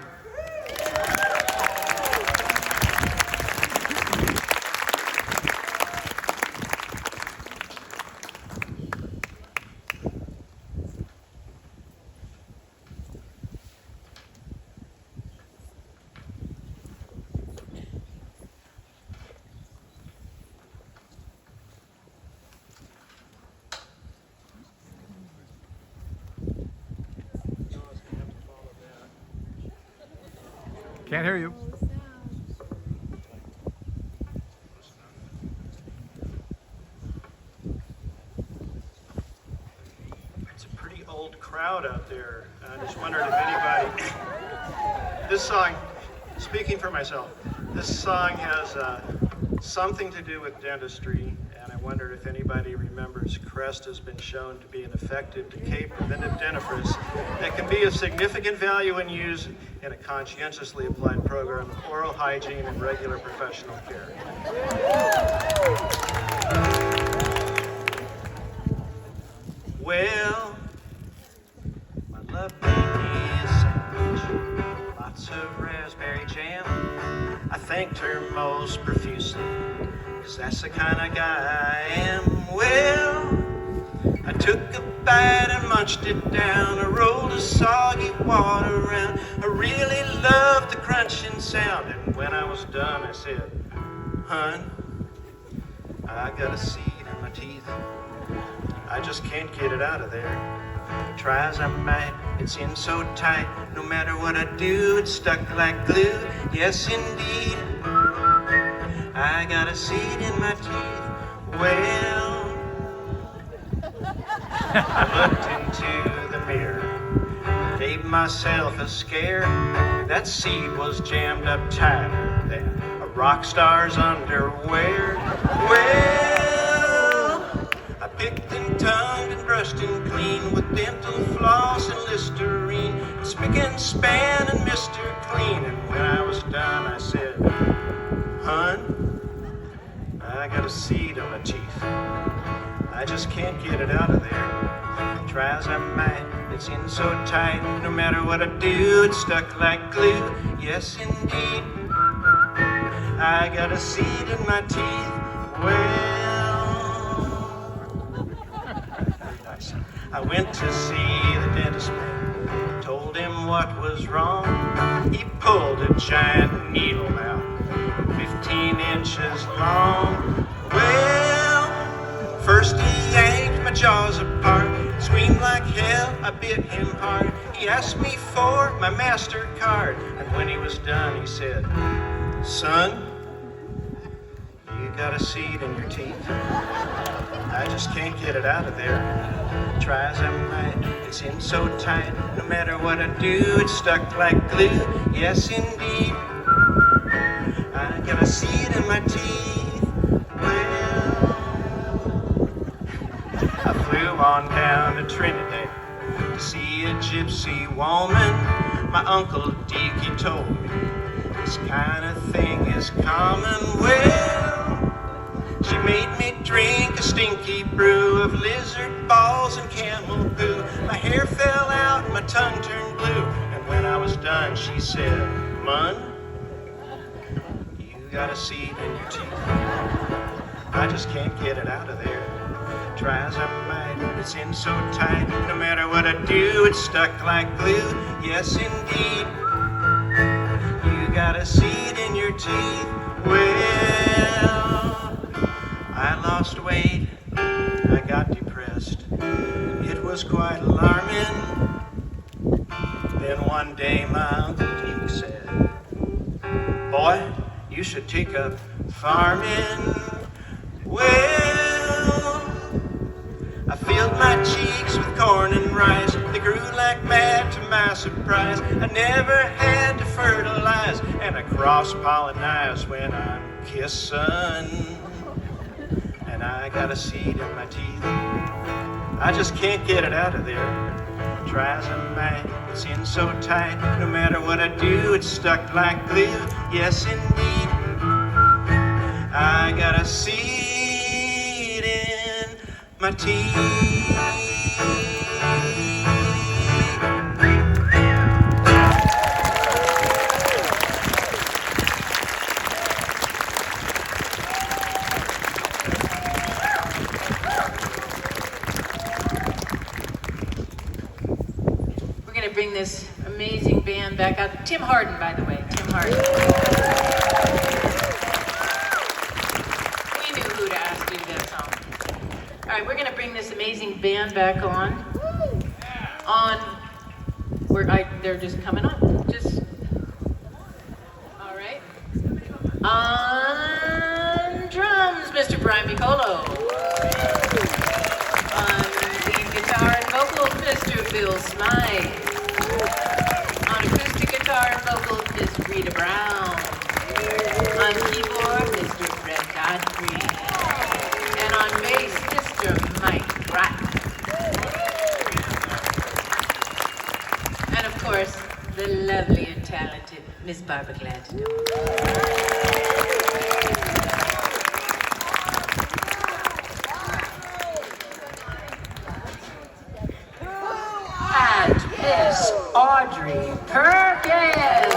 S8: Can't hear you.
S12: It's a pretty old crowd out there. I just wondered if anybody... This song, speaking for myself, this song has something to do with dentistry, and I wondered if anybody remembers Crest has been shown to be an effective decay preventive dentifrice that can be of significant value when used in a conscientiously applied program of oral hygiene and regular professional care. Well, my love baby is sandwich, lots of raspberry jam. I thanked her most profusely, 'cause that's the kind of guy I am. Well, I took a bite and munched it down. I rolled a soggy water around. I really loved the crunching sound. And when I was done, I said, "Hun, I got a seed in my teeth. I just can't get it out of there. Try as I might, it's in so tight. No matter what I do, it's stuck like glue. Yes, indeed, I got a seed in my teeth." Well, I looked into the mirror, gave myself a scare. That seed was jammed up tighter than a rock star's underwear. Well, I picked and tongued and brushed and cleaned with dental floss and Listerine, and spick and span and Mr. Clean. And when I was done, I said, "Hun, I got a seed in my teeth. I just can't get it out of there. Try as I might, it's in so tight. No matter what I do, it's stuck like glue. Yes, indeed, I got a seed in my teeth." Well, nice. I went to see the dentist man, told him what was wrong. He pulled a giant needle out, 15 inches long. Well, first he yanked my jaws apart, screamed like hell, I bit him hard. He asked me for my MasterCard, and when he was done, he said, "Son, you got a seed in your teeth. I just can't get it out of there. Try as I might, it's in so tight. No matter what I do, it's stuck like glue. Yes, indeed, I got a seed in my teeth." Well, I flew on down to Trinidad to see a gypsy woman. My Uncle Deke, he told me, this kind of thing is common. Well, she made me drink a stinky brew of lizard balls and camel poo. My hair fell out, my tongue turned blue, and when I was done, she said, "Mun, you got a seed in your teeth. I just can't get it out of there. Try as I might, it's in so tight. No matter what I do, it's stuck like glue. Yes, indeed, you got a seed in your teeth. Well, I lost weight, I got depressed. It was quite alarming. Then one day my Uncle Deke said, "Boy, you should take up farming." Well, I filled my cheeks with corn and rice. They grew like mad to my surprise. I never had to fertilize, and I cross-pollinize when I'm kissing. And I got a seed in my teeth. I just can't get it out of there. Try as I might, it's in so tight. No matter what I do, it's stuck like glue. Yes, indeed, I got a seed in my teeth.
S2: We're going to bring this amazing band back out. Tim Harden, by the way. Tim Harden. We knew who to ask to do that song. All right, we're going to bring this amazing band back on. They're just coming up. All right. On drums, Mr. Brian Piccolo. On lead guitar and vocals, Mr. Bill Smythe. On acoustic guitar and vocals, Miss Rita Brown. On keyboard, Mr. Fred Godfrey. And on bass, Mr. Mike Pratt. And of course, the lovely and talented Miss Barbara Gladstone.
S4: And Miss Audrey Perkins.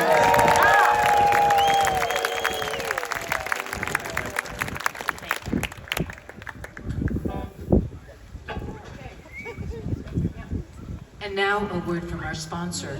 S4: And now a word from our sponsor.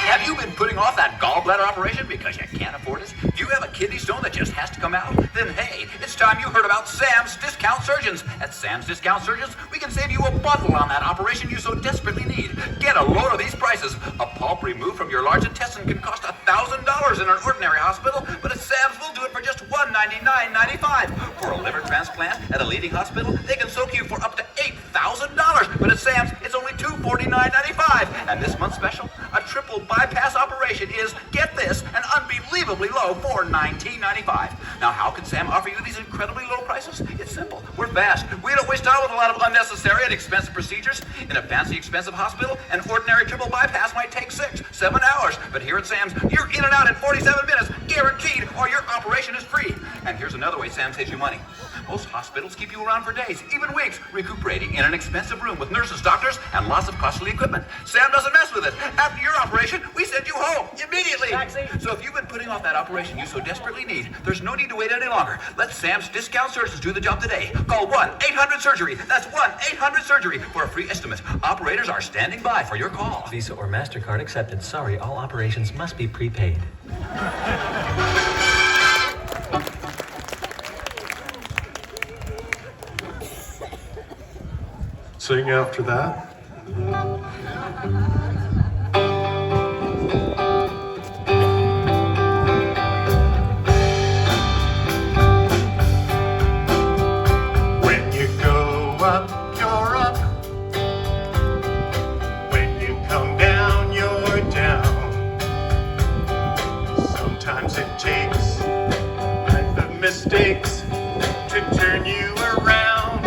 S13: Have you been putting off that gallbladder operation because you can't afford it? Do you have a kidney stone that just has to come out? Then hey, it's time you heard about Sam's Discount Surgeons. At Sam's Discount Surgeons, we can save you a bundle on that operation you so desperately need. Get a load of these prices. A pulp removed from your large intestine can cost $1,000 in an ordinary hospital, but at Sam's we'll do it for just $199.95. For a liver transplant at a leading hospital, they can soak you for up to $8,000, but at Sam's it's only $249.95. And this month's special, a triple bypass operation is, get this, an unbelievably low $419.95. Now, how can Sam offer you these incredibly low prices? It's simple. We're fast. We don't waste time with a lot of unnecessary and expensive procedures. In a fancy, expensive hospital, an ordinary triple bypass might take 6-7 hours. But here at Sam's, you're in and out in 47 minutes, guaranteed, or your operation is free. And here's another way Sam saves you money. Most hospitals keep you around for days, even weeks, recuperating in an expensive room with nurses, doctors, and lots of costly equipment. Sam doesn't mess with it. After your operation, we send you home immediately. Taxi. So if you've been putting off that operation you so desperately need, there's no need to wait any longer. Let Sam's Discount Surgeons do the job today. Call 1-800-SURGERY. That's 1-800-SURGERY for a free estimate. Operators are standing by for your call.
S14: Visa or MasterCard accepted. Sorry, all operations must be prepaid.
S5: Sing after that. When you go up, you're up. When you come down, you're down. Sometimes it takes the mistakes to turn you around.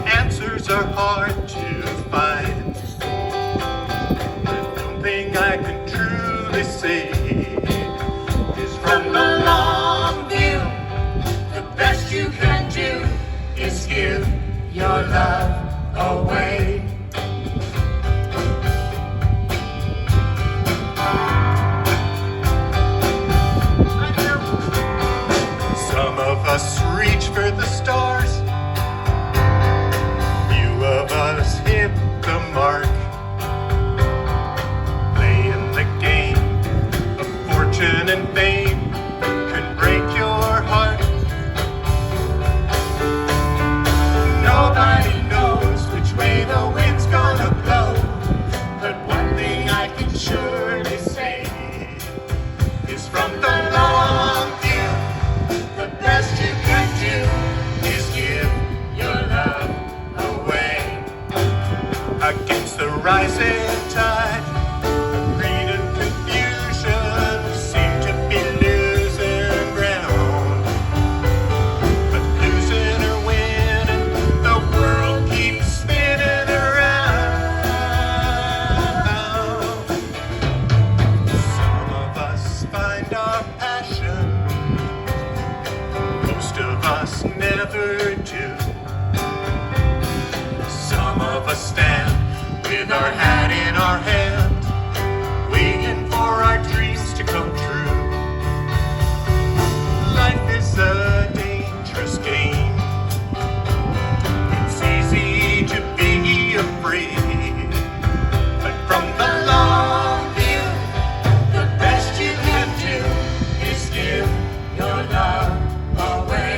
S5: Answers are hard to find. But one thing I can surely say is from the long view, the best you can do is give your love away. Against the rising tide of greed and confusion, we seem to be losing ground. But losing or winning, the world keeps spinning around. Some of us find our passion, most of us never do. Some of us stand with our hat in our hand, waiting for our dreams to come true. Life is a dangerous game. It's easy to be afraid, but from the long view, the best you can do is give your love away.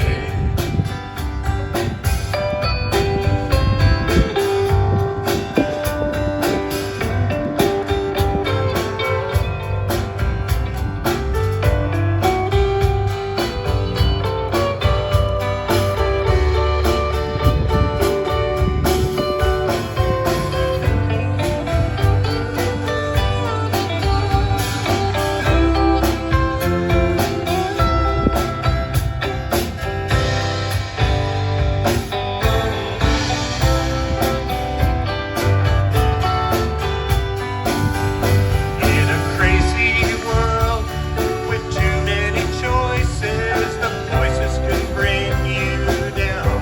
S5: In a crazy world with too many choices, the voices can bring you down.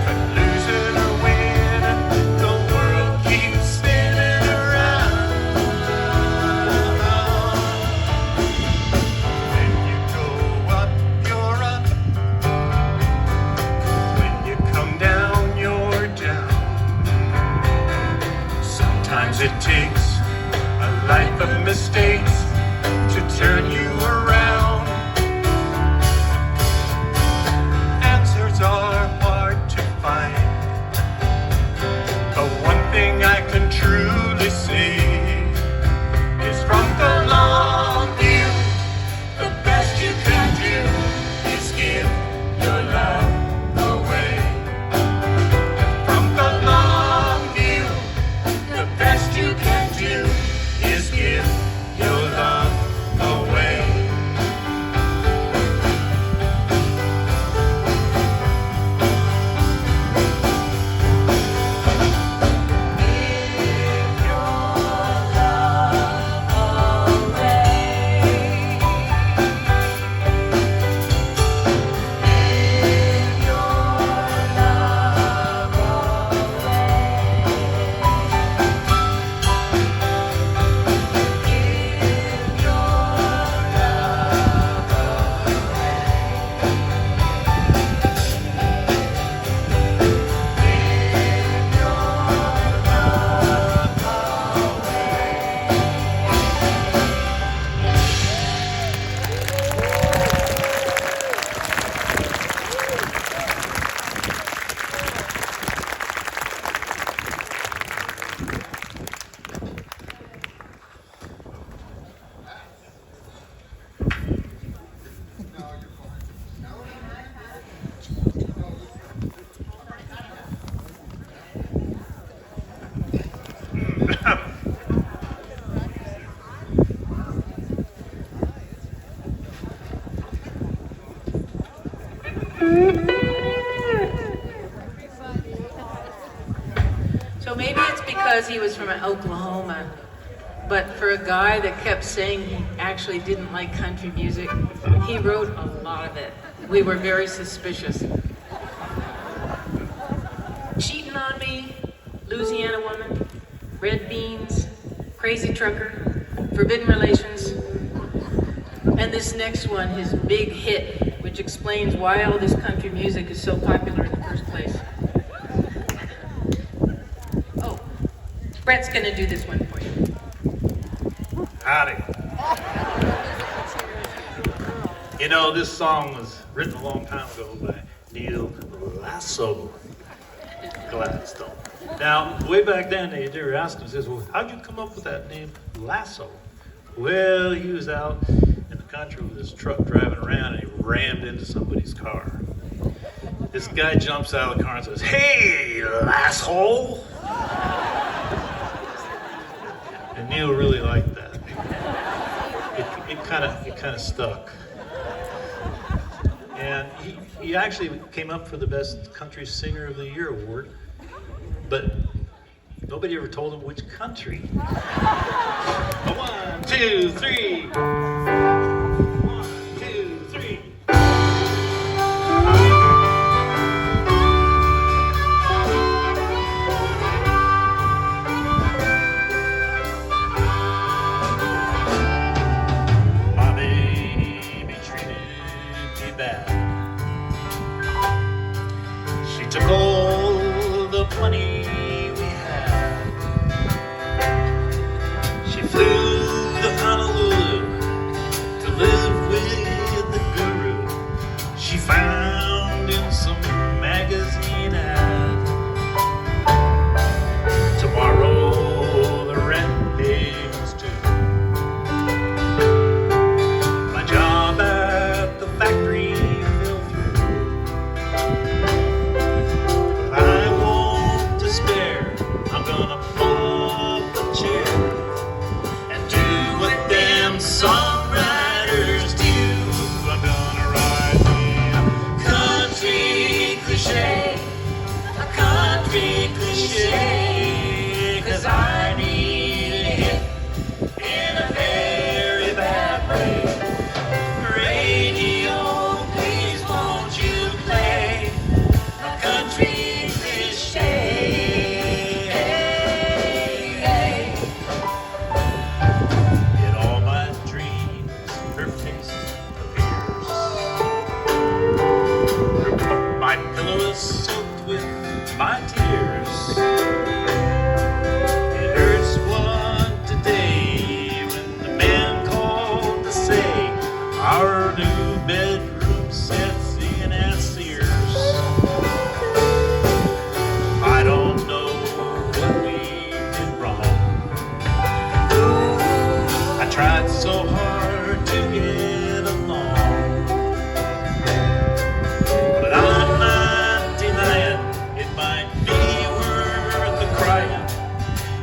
S5: But losing or winning, the world keeps spinning around. When you go up, you're up. When you come down, you're down. Sometimes it takes a life of mistakes to turn you around. Answers are hard to find, but one thing I can truly say is from the long view, the best you can do is give your love away. From the long view, the best you can do is give your love away.
S2: So maybe it's because he was from Oklahoma, but for a guy that kept saying he actually didn't like country music, he wrote a lot of it. We were very suspicious. Cheating on Me, Louisiana Woman, Red Beans, Crazy Trucker, Forbidden Relations, and this next one, his big hit, which explains why all this country music is so popular in the first place. Oh, Brett's gonna do this one for you.
S15: Howdy. You know, this song was written a long time ago by Neal Gladstone. Now, way back then, they were asking him, says, well, how'd you come up with that name, Lasso? Well, he was out in the country with his truck driving around, and he rammed into somebody's car. This guy jumps out of the car and says, hey, asshole! And Neal really liked that. It kind of stuck. And he actually came up for the Best Country Singer of the Year award, but nobody ever told him which country. 1, 2, 3. 1, 2, 3. My baby treated me bad. She took all the money we had. She flew to Honolulu to live with the guru she found in some magazine ad. Tomorrow the rent pays due. My job at the factory fell through. But I won't despair. I'm gonna pull up the chair and do what them songwriters do. I'm gonna write me a country cliche, a country cliche, 'cause I need a hit in a very bad way. Radio, please won't you play a country cliche? In all my dreams, her face appears. My pillow is soaked with my tears. It hurts one today when the man called to say our new bedroom set's in at Sears. I don't know what we did wrong. I tried so hard to get along, but I'm not denying it might be worth a crying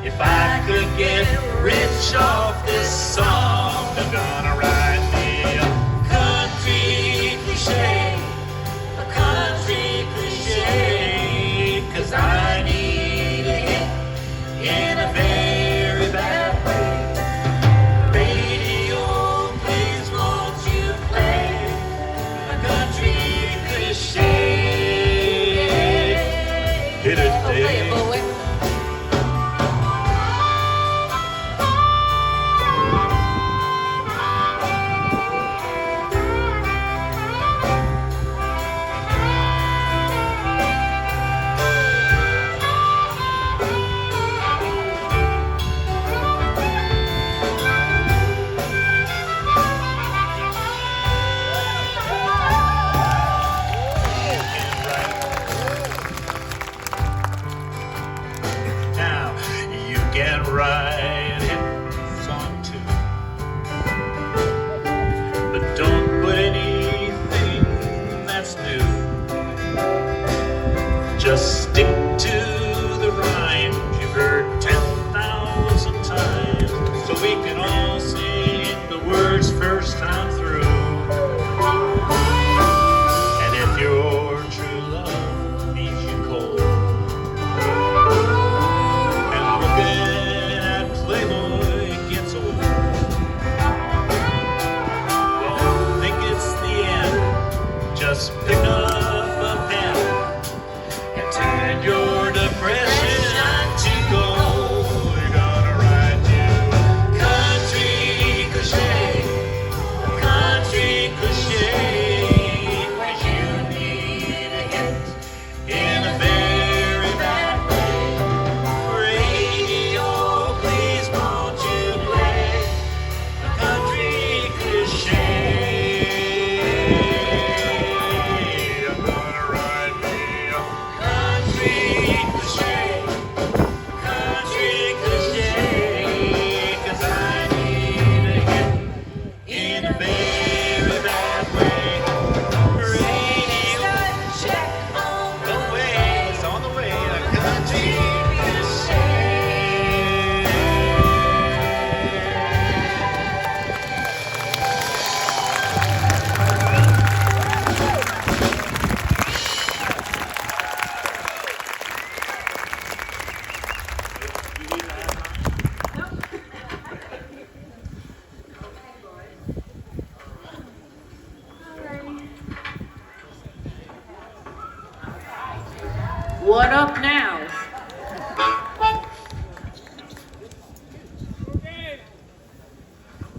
S15: if I could get rich off this song. I'm gonna write me a country cliche, a country cliche, 'cause I need a hit in a very bad way. Radio, please won't you play a country cliche? Hit it, Dave. Now you can write hit song too, but don't put anything that's new. Just stick to the rhymes you've heard 10,000 times, so we can all sing the words first time through. And if your true love leaves you cold and looking at
S2: What up now?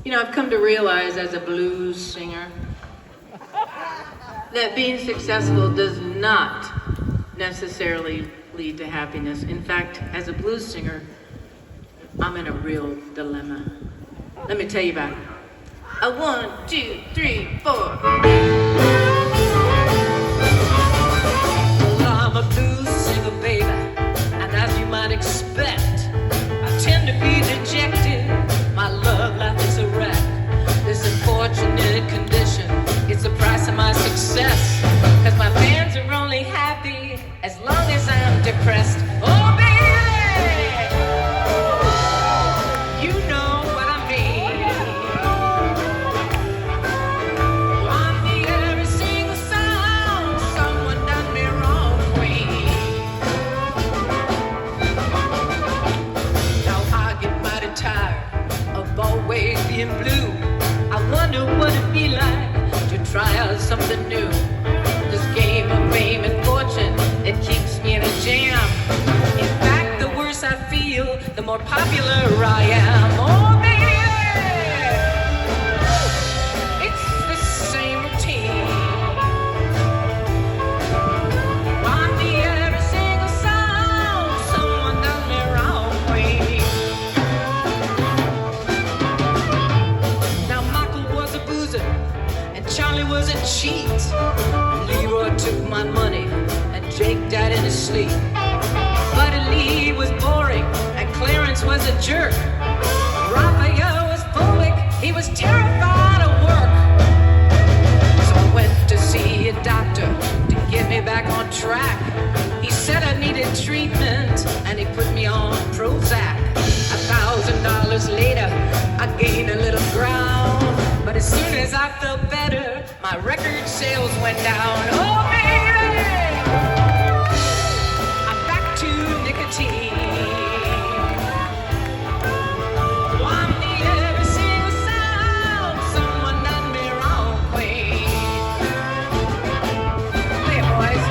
S2: You know, I've come to realize as a blues singer that being successful does not necessarily lead to happiness. In fact, as a blues singer, I'm in a real dilemma. Let me tell you about it. A 1, 2, 3, 4.
S6: Well, I'm a blues singer, baby, and as you might expect, I tend to be dejected. My love life is a wreck. This unfortunate condition, it's the price of my success. Cause my fans are only happy as long as I'm depressed. Oh, baby, you know what I mean. Want me every single song, someone done me wrong, queen. Now I get mighty tired of always being blue. I wonder what it'd be like to try out something new. This game of fame and fortune, it keeps me in a jam. In fact, the worse I feel, the more popular I am. Oh, baby, it's the same routine. Want me every single song, someone done me wrong, queen. Now Michael was a boozer, and Charlie was a cheat. Leroy took my money, and Jake died in his sleep. Buddy Lee was boring, and Clarence was a jerk. Raphael was phobic, he was terrified of work. So I went to see a doctor to get me back on track. He said I needed treatment, and he put me on Prozac. $1,000 later, I gained a little ground. But as soon as I felt better, my record sales went down. Oh, baby, I'm back to nicotine. Want me every single sound, someone done me wrong, queen. Play it, boys.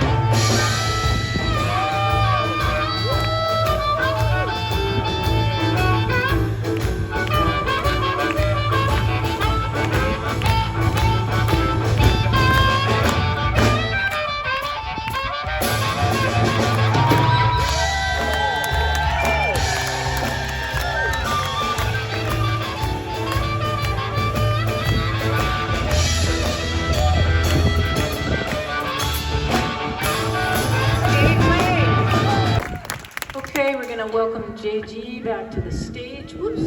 S6: Okay, we're gonna welcome JG back to the stage. Whoops.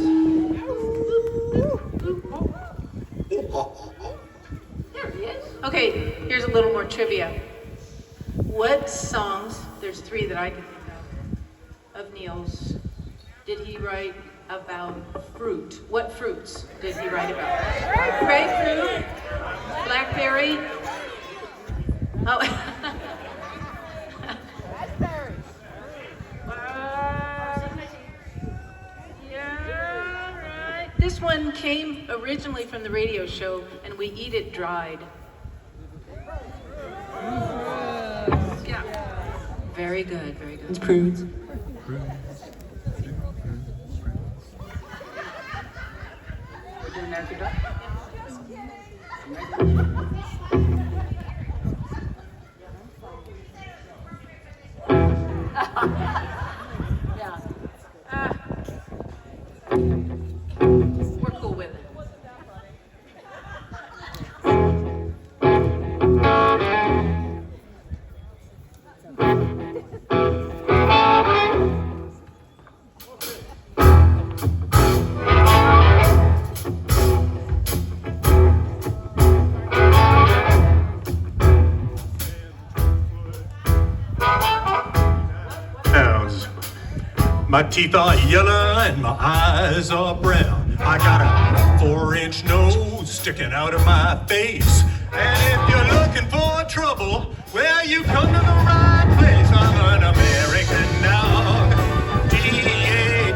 S6: There he is. Okay, here's a little more trivia. What songs, there's 3 that I can think of Neal's, did he write about fruit? What fruits did he write about? Grapefruit, blackberry. Oh. This one came originally from the radio show, and we eat it dried. Yeah. Very good, very good. It's prunes. We're doing that good. Yeah. We're cool with it.
S5: My teeth are yellow and my eyes are brown. I got a 4-inch nose sticking out of my face. And if you're looking for trouble, well, you come to the right place. I'm an American dog, DEA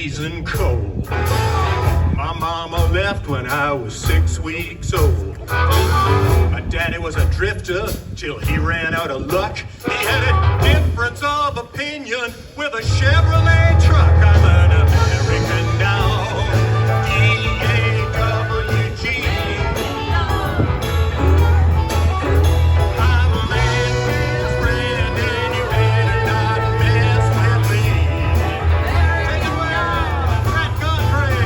S5: freezing cold. My mama left when I was 6 weeks old. My daddy was a drifter till he ran out of luck. He had a difference of opinion with a Chevrolet truck. I'm an American now. D-A-W-G. I'm a man's best friend and you better not mess with me. Take it away, Fred Godfrey.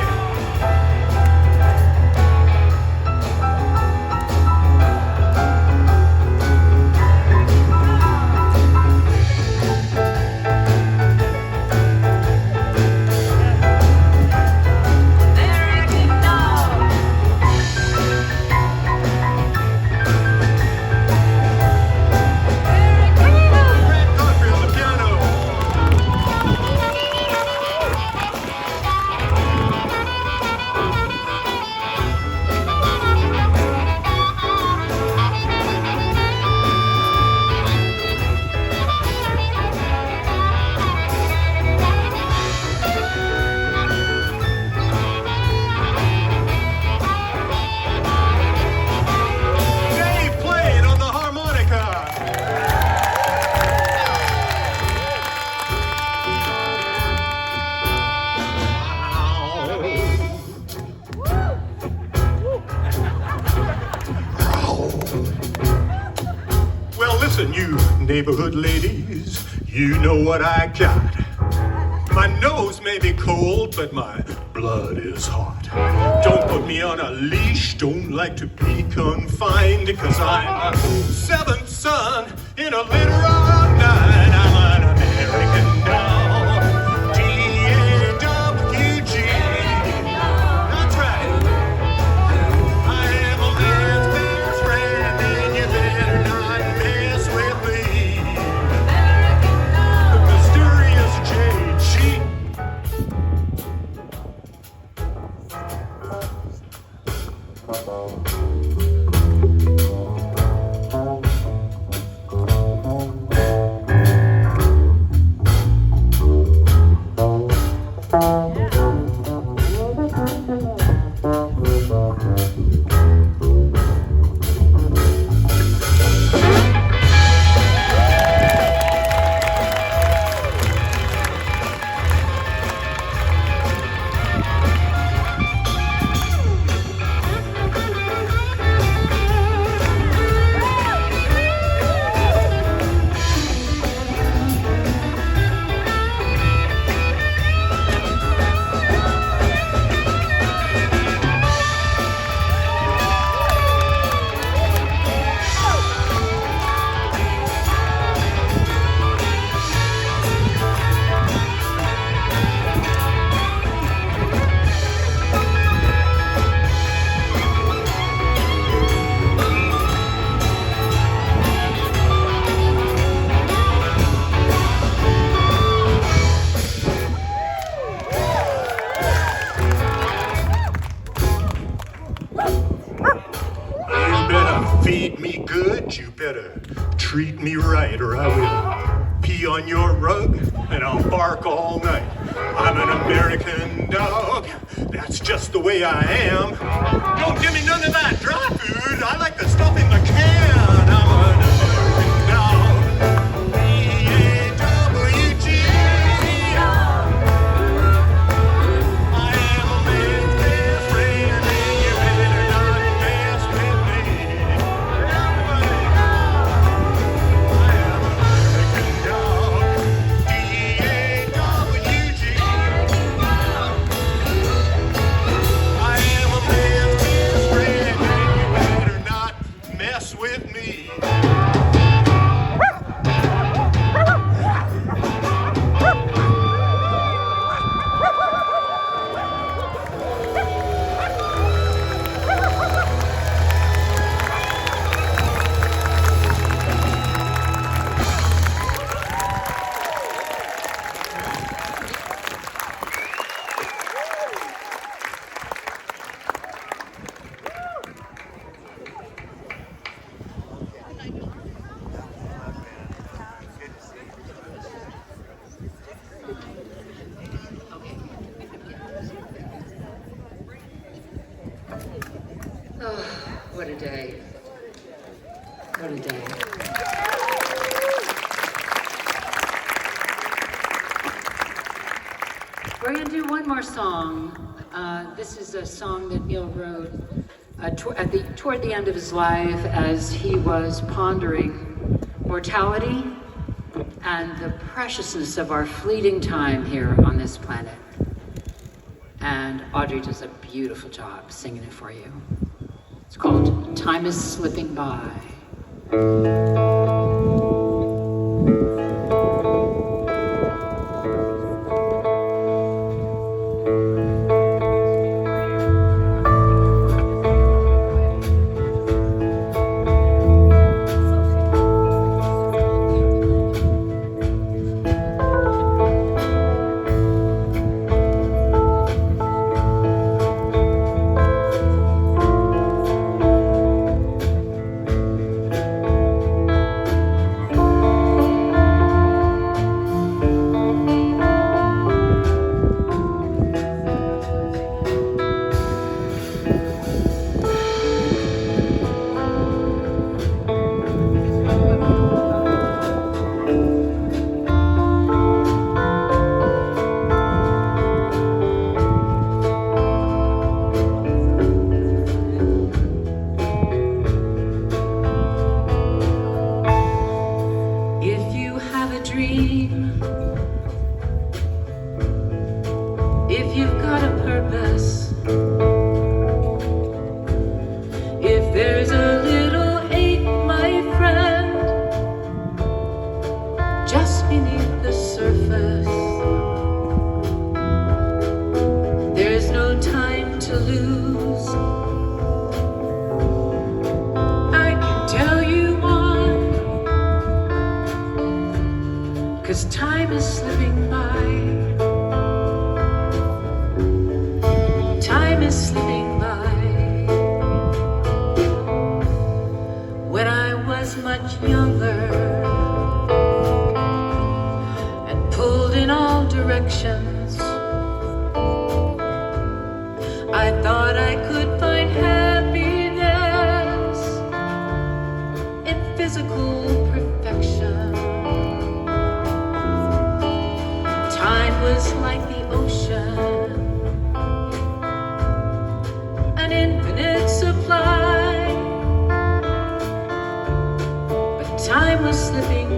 S5: Listen, you neighborhood ladies, you know what I got. My nose may be cold, but my blood is hot. Don't put me on a leash, don't like to be confined, cause I'm a seventh son in a litter of nine. I'm an American now. D-A-W-G. That's right. I am a man's best friend, and you better not mess with me. The mysterious J.G. Feed me good, you better treat me right, or I will pee on your rug and I'll bark all night. I'm an American dog, that's just the way I am. Don't give me none of that dry food, I like the stuff in the can. I'm an American dog. B-A-W-G. I am a man's best friend, and you better not mess with me. I am a man's best friend, and you better
S4: Seriously. What a day. We're going to do one more song. This is a song that Neal wrote toward the end of his life as he was pondering mortality and the preciousness of our fleeting time here on this planet. And Audrey does a beautiful job singing it for you. It's called Time is Slipping By.
S6: Time is slipping by.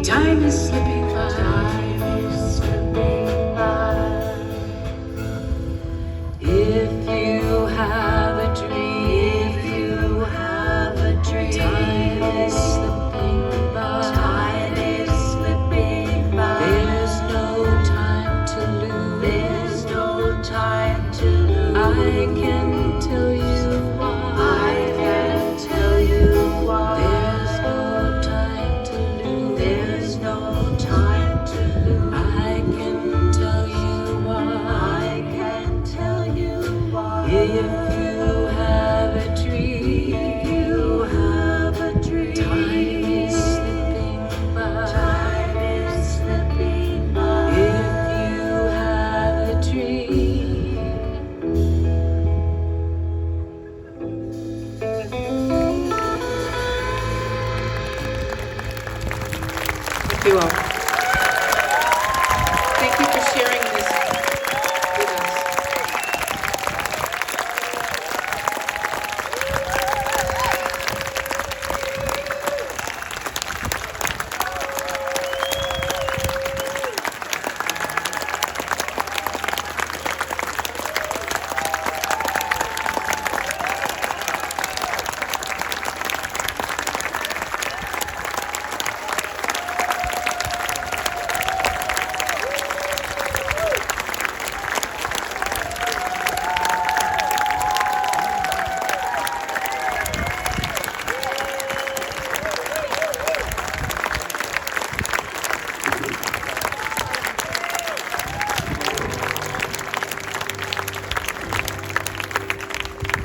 S6: Time is slipping
S2: Thank you all. Thank you for sharing this with us.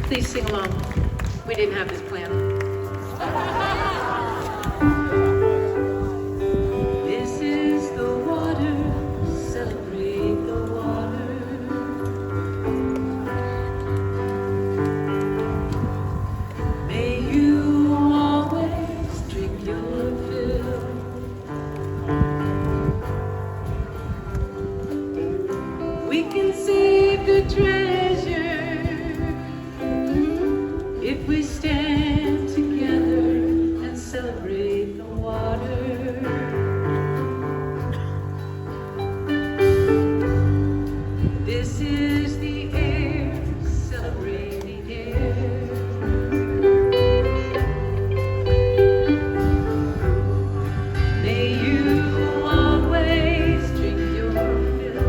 S2: Please sing along. We didn't have this plan. This is the water, celebrate the water. May you always drink your fill. We can save the treasure if we stand together and celebrate the water. This is the air, celebrate the air. May you always drink your fill.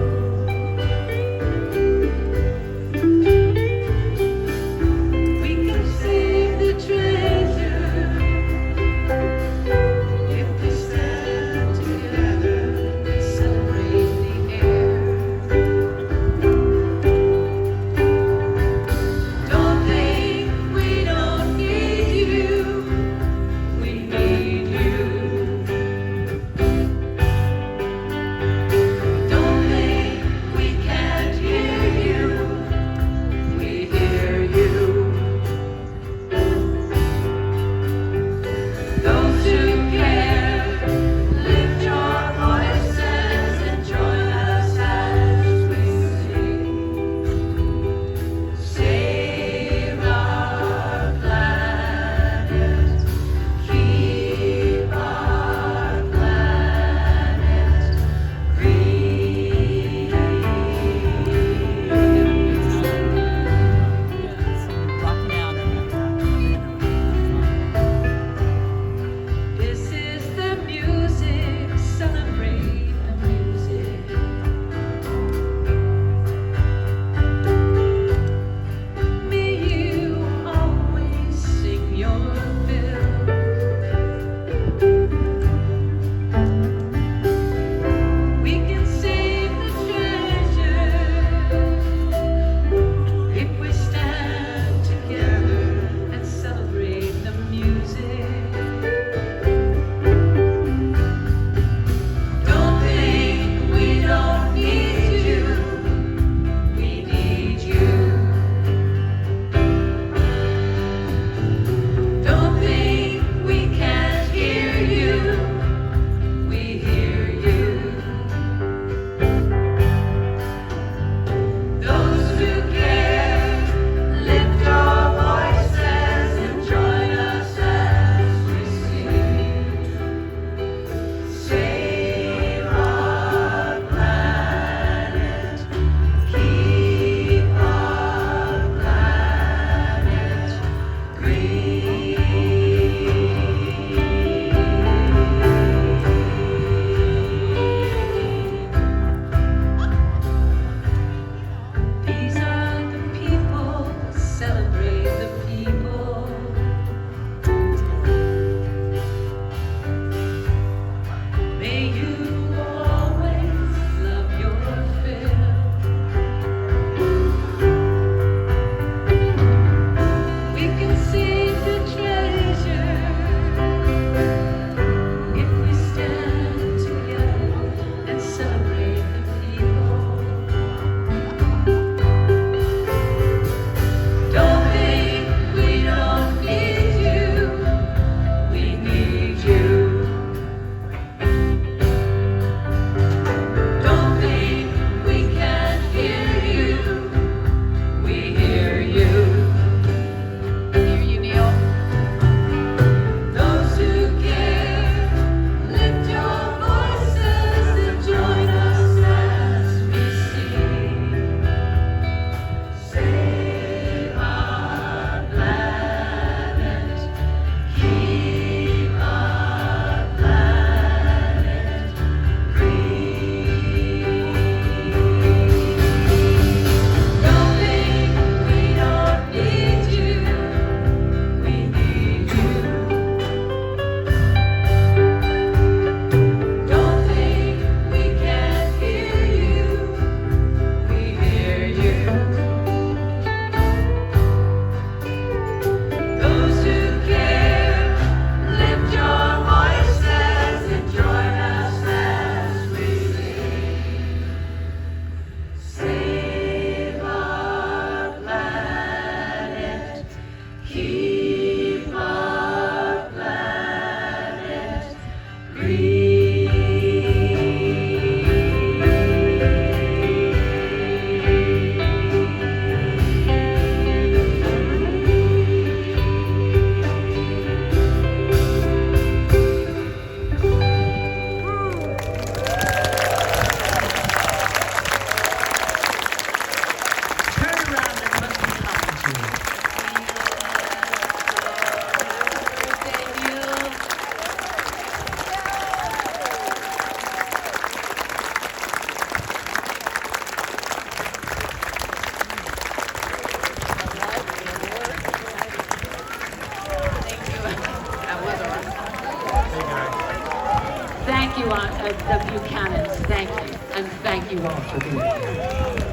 S4: you all for being here.